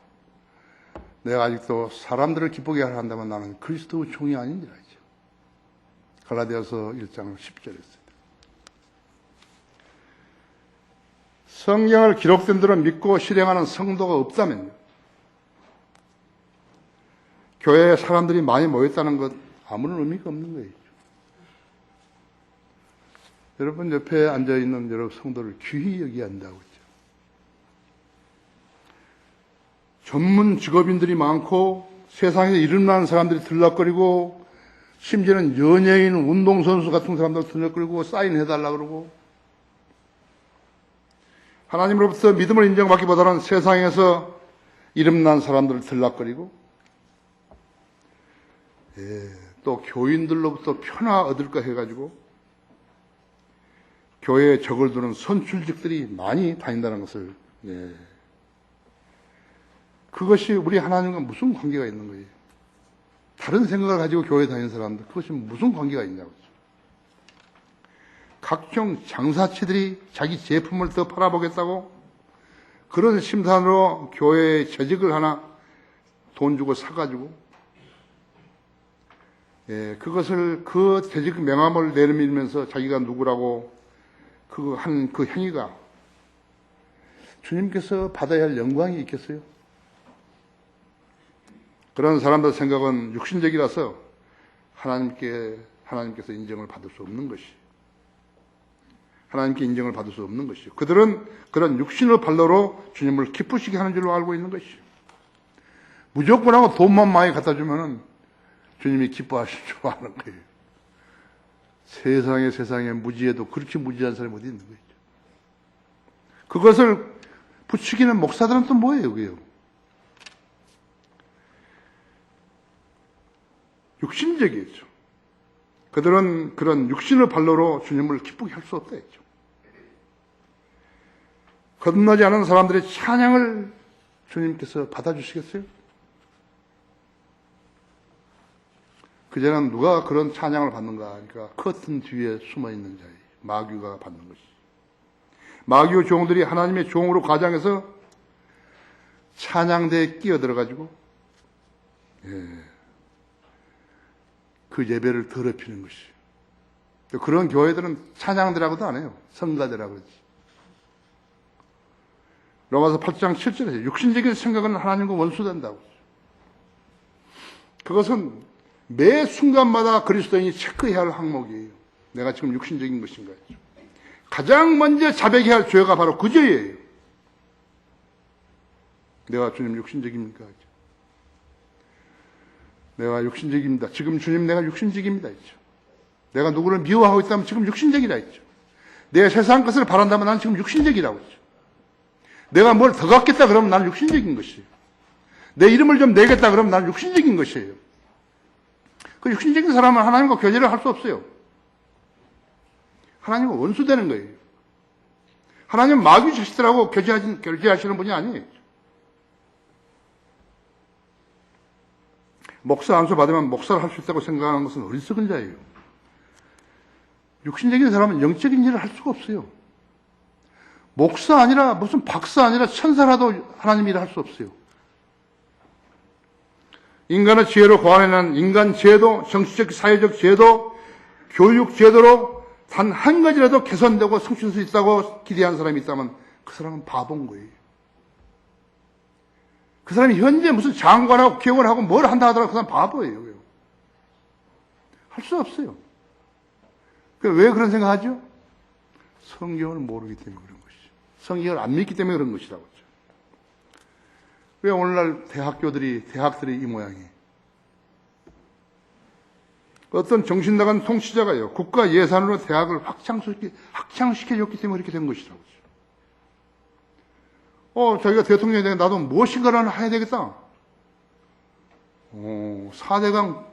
내가 아직도 사람들을 기쁘게 하려 한다면 나는 그리스도의 종이 아닌지라 하죠. 갈라디아서 1장 10절에 있습니다. 성경을 기록된 대로 믿고 실행하는 성도가 없다면요, 교회에 사람들이 많이 모였다는 것 아무런 의미가 없는 거예요. 여러분 옆에 앉아있는 여러 성도를 귀히 여기야 한다고 했죠. 전문 직업인들이 많고 세상에 이름나는 사람들이 들락거리고 심지어는 연예인, 운동선수 같은 사람들 들락거리고 사인해달라 그러고 하나님으로부터 믿음을 인정받기보다는 세상에서 이름난 사람들을 들락거리고 또 교인들로부터 편화 얻을까 해가지고 교회에 적을 두는 선출직들이 많이 다닌다는 것을 그것이 우리 하나님과 무슨 관계가 있는 거예요? 다른 생각을 가지고 교회에 다니는 사람들 그것이 무슨 관계가 있냐고. 각종 장사치들이 자기 제품을 더 팔아보겠다고 그런 심산으로 교회에 재직을 하나 돈 주고 사가지고 그것을 그 재직 명함을 내밀면서 자기가 누구라고 그 행위가 주님께서 받아야 할 영광이 있겠어요? 그런 사람들 생각은 육신적이라서 하나님께서 인정을 받을 수 없는 것이. 하나님께 인정을 받을 수 없는 것이요. 그들은 그런 육신의 발로로 주님을 기쁘시게 하는 줄로 알고 있는 것이요. 무조건 하고 돈만 많이 갖다 주면은 주님이 기뻐하실 줄 아는 거예요. 세상에 무지해도 그렇게 무지한 사람이 어디 있는 거죠. 그것을 부추기는 목사들은 또 뭐예요, 그게요? 육신적이죠. 그들은 그런 육신의 발로로 주님을 기쁘게 할 수 없다 했죠. 거듭나지 않은 사람들의 찬양을 주님께서 받아주시겠어요? 그제는 누가 그런 찬양을 받는가 하니까 커튼 뒤에 숨어있는 자의 마귀가 받는 것이. 마귀의 종들이 하나님의 종으로 가장해서 찬양대에 끼어들어가지고 그 예배를 더럽히는 것이. 그런 교회들은 찬양대라고도 안 해요. 성가대라고 그러지. 로마서 8장 7절에 육신적인 생각은 하나님과 원수된다고. 그것은 매 순간마다 그리스도인이 체크해야 할 항목이에요. 내가 지금 육신적인 것인가. 가장 먼저 자백해야 할 죄가 바로 그 죄예요. 내가 주님 육신적입니까? 내가 육신적입니다. 지금 주님 내가 육신적입니다. 했죠. 내가 누구를 미워하고 있다면 지금 육신적이라 했죠. 내 세상 것을 바란다면 나는 지금 육신적이라고 했죠. 내가 뭘 더 갖겠다 그러면 나는 육신적인 것이에요. 내 이름을 좀 내겠다 그러면 나는 육신적인 것이에요. 그 육신적인 사람은 하나님과 교제를 할 수 없어요. 하나님과 원수되는 거예요. 하나님 마귀 자식들하고 교제하시는 분이 아니에요. 목사 안수 받으면 목사를 할 수 있다고 생각하는 것은 어리석은 자예요. 육신적인 사람은 영적인 일을 할 수가 없어요. 목사 아니라 무슨 박사 아니라 천사라도 하나님 일을 할 수 없어요. 인간의 지혜로 고안해낸 인간 제도, 정치적 사회적 제도, 교육 제도로 단 한 가지라도 개선되고 성취할 수 있다고 기대한 사람이 있다면 그 사람은 바보인 거예요. 그 사람이 현재 무슨 장관하고 기업을 하고 뭘 한다 하더라도 그 사람 바보예요. 할 수 없어요. 왜 그런 생각하죠? 성경을 모르기 때문에 그런 것이죠. 성경을 안 믿기 때문에 그런 것이라고 하죠. 왜 오늘날 대학들이 이 모양이에요? 어떤 정신 나간 통치자가요, 국가 예산으로 대학을 확장시켜줬기 때문에 그렇게 된 것이라고 하죠. 자기가 대통령이 되면 나도 무엇인가를 해야 되겠다. 4대강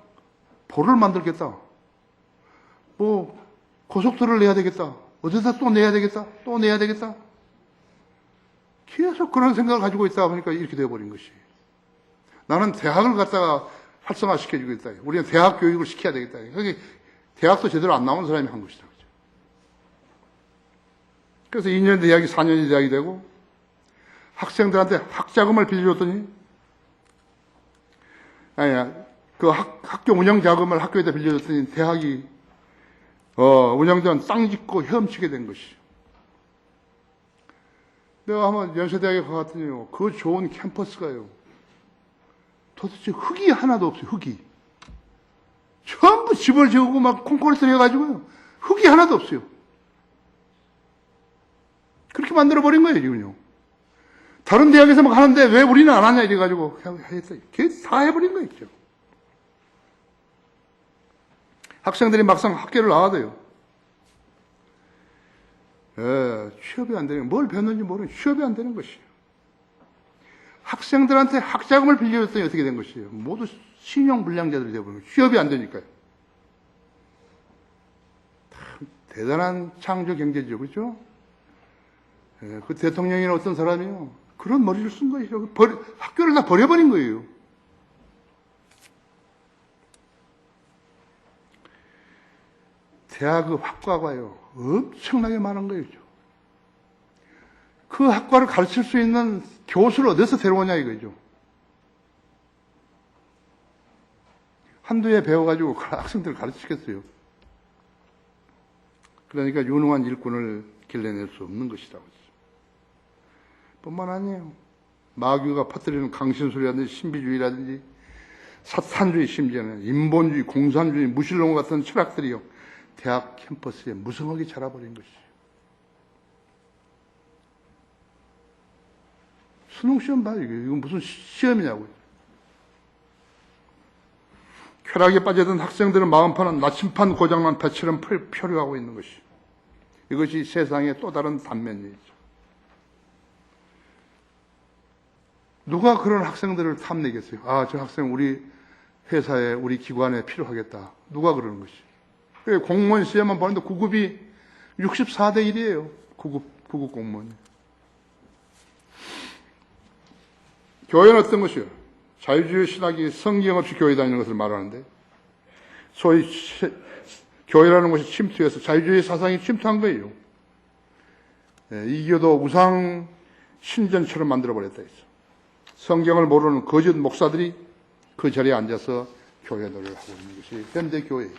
보를 만들겠다. 고속도로를 내야 되겠다. 어디다 또 내야 되겠다. 또 내야 되겠다. 계속 그런 생각을 가지고 있다 보니까 이렇게 되어버린 것이. 나는 대학을 갖다가 활성화시켜주겠다. 우리는 대학 교육을 시켜야 되겠다. 여기 대학도 제대로 안 나온 사람이 한 것이다. 그래서 2년 대학이 4년이 대학이 되고 학생들한테 학자금을 빌려줬더니 그 학교 운영 자금을 학교에다 빌려줬더니 대학이 운영된 땅 짓고 헤엄치게 된 것이. 내가 한번 연세대학에 가봤더니요, 그 좋은 캠퍼스가요, 도대체 흙이 하나도 없어요. 흙이 전부 집을 지우고 막 콘크리트를 해가지고요, 흙이 하나도 없어요. 그렇게 만들어 버린 거예요 지금요. 다른 대학에서 막 하는데 왜 우리는 안 하냐 이래가지고 다 해버린 거예요. 학생들이 막상 학교를 나와도요, 취업이 안 되는, 뭘 배웠는지 모르는 취업이 안 되는 것이에요. 학생들한테 학자금을 빌려줬더니 어떻게 된 것이에요? 모두 신용불량자들이 되어버린 거예요. 취업이 안 되니까요. 참 대단한 창조 경제죠, 그렇죠? 그 대통령이나 어떤 사람이요, 그런 머리를 쓴 거예요. 학교를 다 버려버린 거예요. 대학의 학과가요, 엄청나게 많은 거예요. 그 학과를 가르칠 수 있는 교수를 어디서 데려오냐 이거죠. 한두 해 배워가지고 그 학생들을 가르치겠어요. 그러니까 유능한 일꾼을 길러낼 수 없는 것이라고 했어요. 뿐만 아니에요. 마귀가 퍼뜨리는 강신술이라든지 신비주의라든지 사탄주의, 심지어는 인본주의, 공산주의, 무신론 같은 철학들이요, 대학 캠퍼스에 무성하게 자라버린 것이에요. 수능시험 봐요. 이건 무슨 시험이냐고요. 쾌락에 빠져든 학생들은 마음 파는 나침판 고장난 배처럼 표류하고 있는 것이. 이것이 세상의 또 다른 단면이죠. 누가 그런 학생들을 탐내겠어요? 저 학생 우리 회사에, 우리 기관에 필요하겠다. 누가 그러는 것이. 공무원 시험만 보는데 구급이 64대 1이에요. 구급 공무원이. 교회는 어떤 것이요? 자유주의 신학이 성경 없이 교회 다니는 것을 말하는데, 소위 교회라는 것이 침투해서 자유주의 사상이 침투한 거예요. 이교도 우상 신전처럼 만들어버렸다 했어. 성경을 모르는 거짓 목사들이 그 자리에 앉아서 교회들을 하고 있는 것이 현대 교회예요.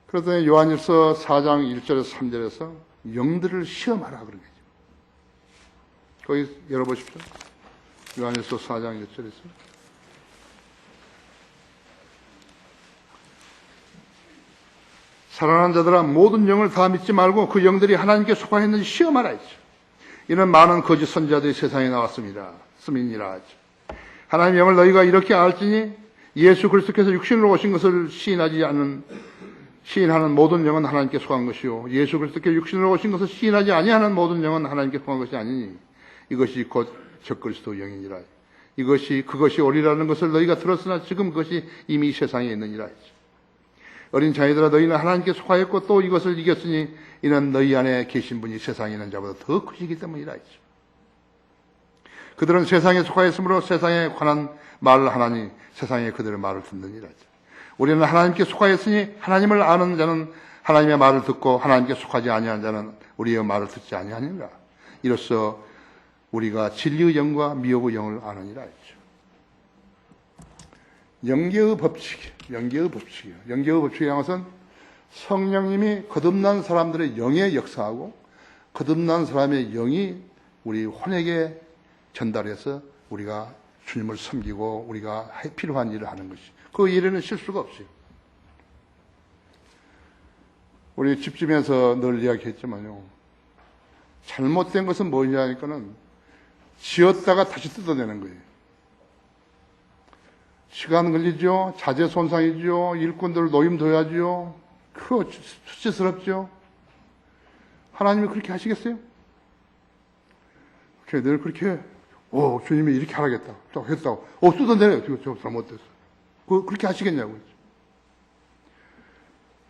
그러더니 요한일서 4장 1절에서 3절에서 영들을 시험하라 그런 거죠. 거기 열어보십시오. 요한일서 4장 1절에서. 살아난 자들아 모든 영을 다 믿지 말고 그 영들이 하나님께 속하였는지 시험하라 했죠. 이는 많은 거짓 선지자들이 세상에 나왔습니다. 스민이라 하죠. 하나님의 영을 너희가 이렇게 알지니 예수 그리스도께서 육신으로 오신 것을 시인하는 모든 영은 하나님께 속한 것이요 예수 그리스도께서 육신으로 오신 것을 시인하지 아니하는 모든 영은 하나님께 속한 것이 아니니 이것이 곧 적그리스도 영이니라. 그것이 오리라는 것을 너희가 들었으나 지금 그것이 이미 세상에 있느니라 했죠. 어린 자녀들아 너희는 하나님께 속하였고 또 이것을 이겼으니 이는 너희 안에 계신 분이 세상에 있는 자보다 더 크시기 때문이라 했죠. 그들은 세상에 속하였으므로 세상에 관한 말을 하나니 세상에 그들의 말을 듣느니라 했죠. 우리는 하나님께 속하였으니 하나님을 아는 자는 하나님의 말을 듣고 하나님께 속하지 아니하는 자는 우리의 말을 듣지 아니하니라. 이로써 우리가 진리의 영과 미혹의 영을 아느니라 했죠. 영계의 법칙이에요. 영계의 법칙이라는 것은 성령님이 거듭난 사람들의 영에 역사하고 거듭난 사람의 영이 우리 혼에게 전달해서 우리가 주님을 섬기고 우리가 필요한 일을 하는 것이. 그 일에는 실수가 없어요. 우리 집집에서 늘 이야기했지만요. 잘못된 것은 뭐냐니까는 지었다가 다시 뜯어내는 거예요. 시간 걸리죠. 자재 손상이죠. 일꾼들 노임둬야죠. 그거 수치스럽죠. 하나님이 그렇게 하시겠어요? 늘 그렇게 주님이 이렇게 하라겠다. 또 했다고. 뜯어내요. 저 잘못됐어. 그렇게 하시겠냐고.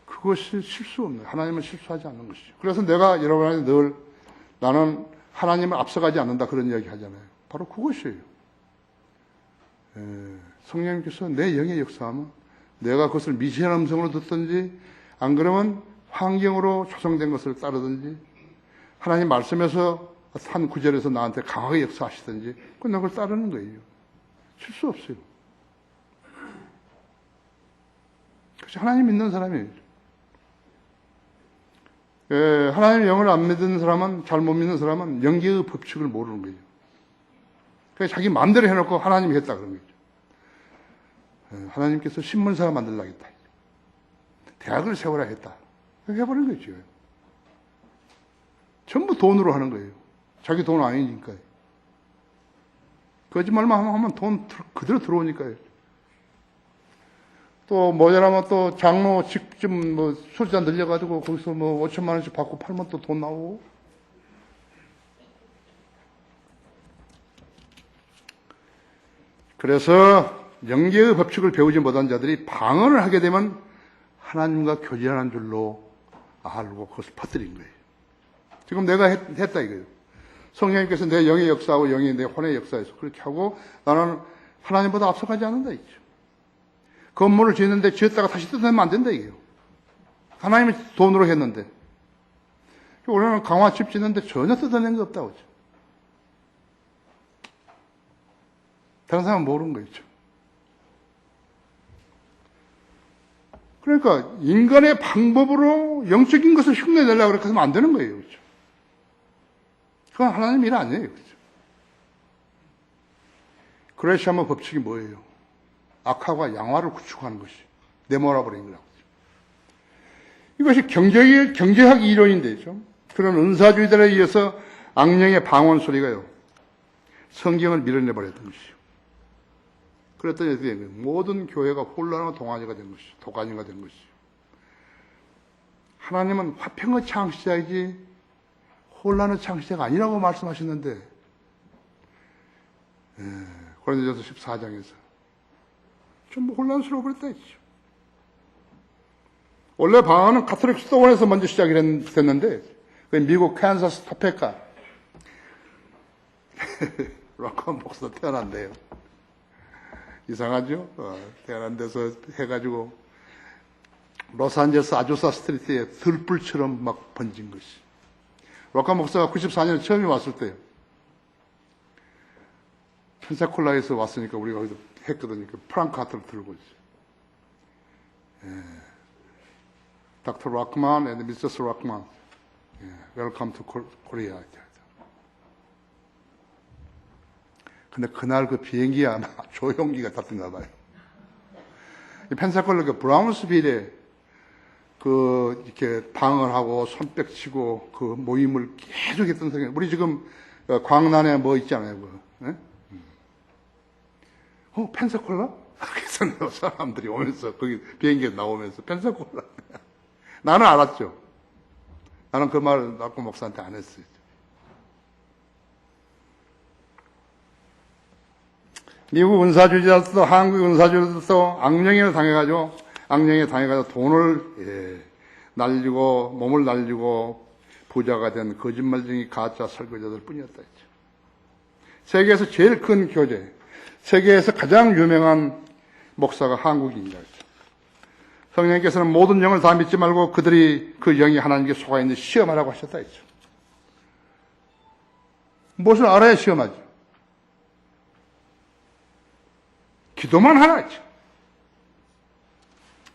그것이 실수 없네. 하나님은 실수하지 않는 것이죠. 그래서 내가 여러분한테 늘 나는 하나님을 앞서가지 않는다 그런 이야기 하잖아요. 바로 그것이에요. 성령님께서 내 영의 역사하면 내가 그것을 미시한 음성으로 듣든지 안 그러면 환경으로 조성된 것을 따르든지 하나님 말씀에서 한 구절에서 나한테 강하게 역사하시든지 그건 그걸 따르는 거예요. 실수 없어요. 그래서 하나님 믿는 사람이에요. 하나님의 영을 안 믿는 사람은, 잘 못 믿는 사람은 영계의 법칙을 모르는 거예요. 그래서 자기 마음대로 해놓고 하나님이 했다 그런 거죠. 하나님께서 신문사가 만들라겠다. 대학을 세워라 했다. 해버린 거죠. 전부 돈으로 하는 거예요. 자기 돈 아니니까요. 거짓말만 하면 돈 그대로 들어오니까요. 또 모자라면 또 장로 직접 술잔 들려가지고 거기서 5천만 원씩 받고 팔면 또 돈 나오고. 그래서 영계의 법칙을 배우지 못한 자들이 방언을 하게 되면 하나님과 교제하는 줄로 알고 그것을 퍼뜨린 거예요. 지금 내가 했다 이거예요. 성령님께서 내 영의 역사하고 영이 내 혼의 역사에서 그렇게 하고 나는 하나님보다 앞서가지 않는다 이죠. 건물을 짓는데 지었다가 다시 뜯어내면 안 된다 이게요. 하나님이 돈으로 했는데 우리는 강화집 짓는데 전혀 뜯어낸 거 없다고 하죠. 다른 사람은 모르는 거죠. 그러니까 인간의 방법으로 영적인 것을 흉내내려고 그렇게 하면 안 되는 거예요. 그렇죠? 그건 하나님 일 아니에요. 그렇죠? 그레시아머 법칙이 뭐예요? 악화와 양화를 구축하는 것이 내몰아버린 거라고. 이것이 경제학 이론인데 그런 은사주의들에 의해서 악령의 방언 소리가요. 성경을 밀어내버렸던 것이죠. 그랬더니 어떻게 된 거예요? 모든 교회가 혼란하고 동아리가 된 것이죠. 도가니가 된 것이죠. 하나님은 화평의 창시자이지 혼란의 창시자가 아니라고 말씀하셨는데 고린도전서 14장에서 전부 혼란스러워 버렸다 했죠. 원래 방언은 가톨릭 수도원에서 먼저 시작이 됐는데 미국 캔자스 토페카 로컨 목사 태어난대요. 이상하죠? 대단한 데서 해가지고 로스안젤레스 아조사 스트리트에 들불처럼 막 번진 것이. 록카 목사가 94년에 처음에 왔을 때요. 펜사콜라에서 왔으니까 우리가 거기서 했거든요. 그 프랑카트를 들고 있어요. 닥터 락만 and 미스터스 락만. 웰컴 투 코리아. 근데 그날 그 비행기에 아마 조용기가 탔던가 봐요. 펜사콜라 그 브라운스빌에 이렇게 방을 하고 손뼉 치고 그 모임을 계속 했던 생각. 우리 지금 광란에 뭐 있잖아요. 펜사콜라? 그래서 사람들이 오면서 거기 비행기에 나오면서 펜사콜라. 나는 알았죠. 나는 그 말을 낙고 목사한테 안 했어요. 미국 은사주의자도 한국 은사주의자도 악령에 당해가지고 돈을 날리고 몸을 날리고 부자가 된 거짓말쟁이 가짜 설교자들 뿐이었다 했죠. 세계에서 제일 큰 교제, 세계에서 가장 유명한 목사가 한국인이라 했죠. 성령님께서는 모든 영을 다 믿지 말고 그들이 그 영이 하나님께 속아 있는지 시험하라고 하셨다 했죠. 무엇을 알아야 시험하죠? 기도만 하라 했죠.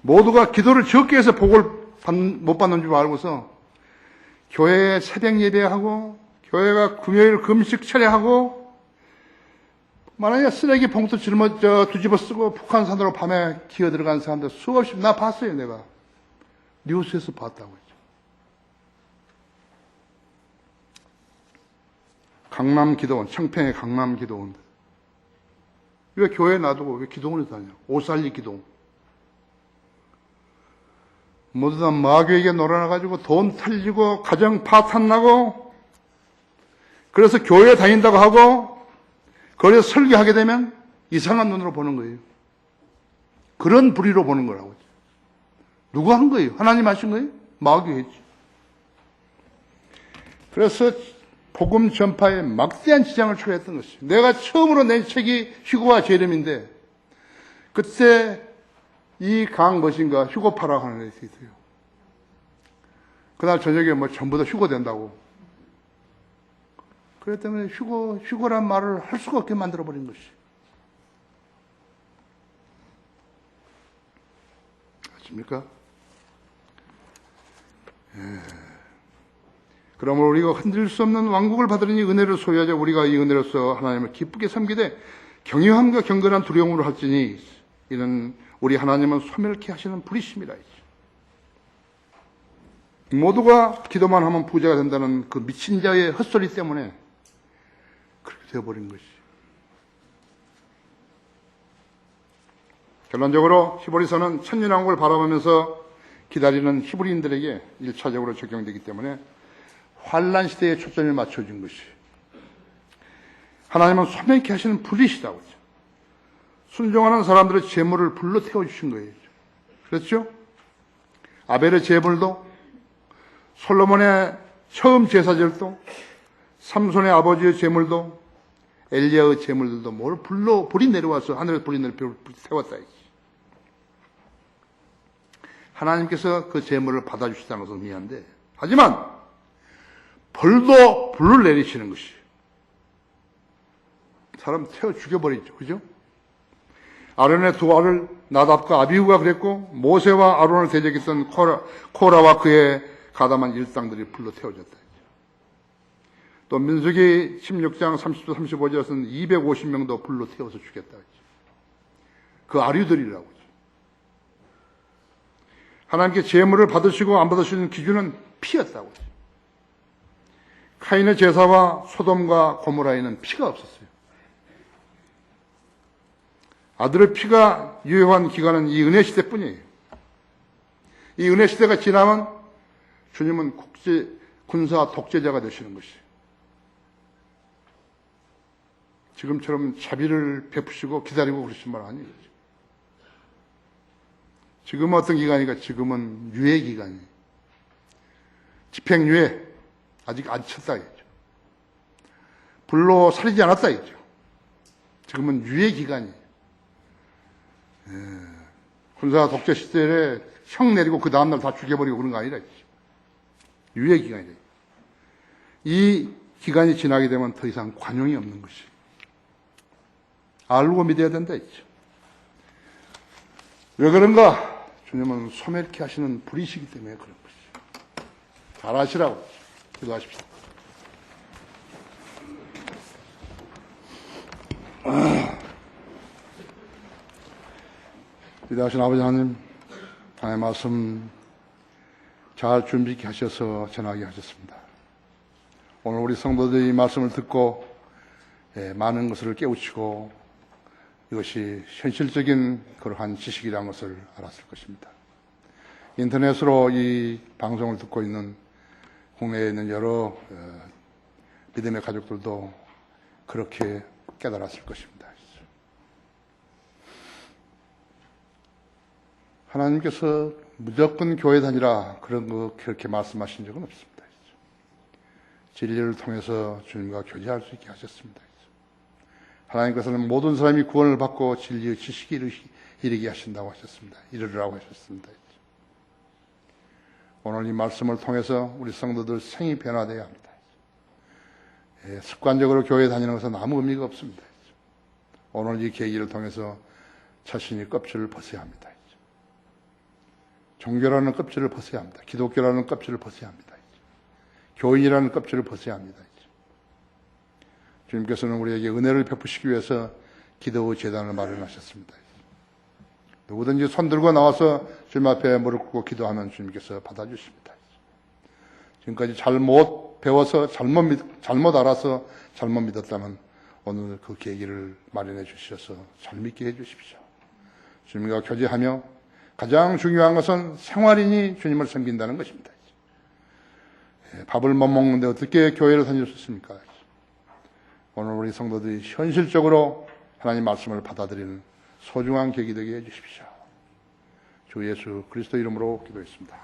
모두가 기도를 적게 해서 복을 못 받는 줄 알고서 교회에 새벽 예배하고 교회가 금요일 금식 철회하고 만약에 쓰레기 봉투 뒤집어 쓰고 북한산으로 밤에 기어 들어간 사람들 수없이 나 봤어요. 내가 뉴스에서 봤다고 했죠. 강남기도원, 청평의 강남기도원. 왜 교회 놔두고 왜 기도원에 다녀? 오살리 기도원. 모두 다 마귀에게 놀아나가지고 돈 털리고 가정 파탄나고 그래서 교회에 다닌다고 하고 거기서 설교하게 되면 이상한 눈으로 보는 거예요. 그런 불의로 보는 거라고. 누가 한 거예요? 하나님 하신 거예요? 마귀 했지. 그래서 복음 전파에 막대한 지장을 초래했던 것이죠. 내가 처음으로 낸 책이 휴고와 제рем인데 그때 이 강 무엇인가 휴고파라고 하는 애가 있어요. 그날 저녁에 뭐 전부 다 휴고된다고. 그렇기 때문에 휴고란 말을 할 수가 없게 만들어버린 것이. 아십니까? 그러므로 우리가 흔들 수 없는 왕국을 받으려니 은혜를 소유하자. 우리가 이 은혜로서 하나님을 기쁘게 섬기되 경외함과 경건한 두려움으로 할지니 이는 우리 하나님은 소멸케 하시는 불이심이라 했죠. 모두가 기도만 하면 부자가 된다는 그 미친 자의 헛소리 때문에 그렇게 되어버린 것이. 결론적으로 히브리서는 천년왕국을 바라보면서 기다리는 히브리인들에게 1차적으로 적용되기 때문에 환란 시대에 초점을 맞춰준 것이. 하나님은 소멸케 하시는 불이시다고 했죠. 순종하는 사람들의 재물을 불로 태워주신 거예요. 그렇죠? 아벨의 제물도 솔로몬의 처음 제사절도 삼손의 아버지의 제물도 엘리야의 제물들도 뭘 불이 내려와서 하늘에서 불이 내려 태웠다 했지. 하나님께서 그 제물을 받아주시다는 것은 미안한데 하지만 벌도 불을 내리시는 것이. 사람 태워 죽여버리죠. 그죠? 아론의 두 아들 나답과 아비후가 그랬고 모세와 아론을 대적했던 코라와 그의 가담한 일당들이 불로 태워졌다. 또 민수기 16장 30절 35절에서는 250명도 불로 태워서 죽였다. 그 아류들이라고. 하나님께 제물을 받으시고 안 받으시는 기준은 피였다고. 카인의 제사와 소돔과 고모라에는 피가 없었어요. 아들의 피가 유효한 기간은 이 은혜 시대뿐이에요. 이 은혜 시대가 지나면 주님은 군사 독재자가 되시는 것이에요. 지금처럼 자비를 베푸시고 기다리고 그러신 말 아니에요. 지금은 어떤 기간이니까 지금은 유예 기간이에요. 집행유예 아직 안 쳤다 했죠. 불로 살리지 않았다 했죠. 지금은 유예 기간이에요. 군사 독재 시대에 형 내리고 그 다음날 다 죽여버리고 그런 거 아니라 유예 기간이다. 이 기간이 지나게 되면 더 이상 관용이 없는 것이 알고 믿어야 된다 했죠. 왜 그런가? 주님은 소멸케 하시는 불이시기 때문에 그런 것이죠. 잘 아시라고 기도하십시오. 위대하신 아버지 하나님, 하나님의 말씀 잘 준비케 하셔서 전하게 하셨습니다. 오늘 우리 성도들이 이 말씀을 듣고 많은 것을 깨우치고 이것이 현실적인 그러한 지식이라는 것을 알았을 것입니다. 인터넷으로 이 방송을 듣고 있는 국내에 있는 여러 믿음의 가족들도 그렇게 깨달았을 것입니다. 하나님께서 무조건 교회 다니라 그런 거 그렇게 말씀하신 적은 없습니다. 진리를 통해서 주님과 교제할 수 있게 하셨습니다. 하나님께서는 모든 사람이 구원을 받고 진리의 지식에 이르게 하신다고 하셨습니다. 이르라고 하셨습니다. 오늘 이 말씀을 통해서 우리 성도들 생이 변화되어야 합니다. 습관적으로 교회 다니는 것은 아무 의미가 없습니다. 오늘 이 계기를 통해서 자신이 껍질을 벗어야 합니다. 종교라는 껍질을 벗어야 합니다. 기독교라는 껍질을 벗어야 합니다. 교인이라는 껍질을 벗어야 합니다. 주님께서는 우리에게 은혜를 베푸시기 위해서 기도 재단을 마련하셨습니다. 누구든지 손 들고 나와서 주님 앞에 무릎 꿇고 기도하면 주님께서 받아주십니다. 지금까지 잘못 배워서 잘못 알아서 잘못 믿었다면 오늘 그 계기를 마련해 주셔서 잘 믿게 해 주십시오. 주님과 교제하며 가장 중요한 것은 생활인이 주님을 섬긴다는 것입니다. 밥을 못 먹는데 어떻게 교회를 다닐 수 있습니까? 오늘 우리 성도들이 현실적으로 하나님 말씀을 받아들이는 소중한 계기 되게 해주십시오. 주 예수 그리스도 이름으로 기도했습니다.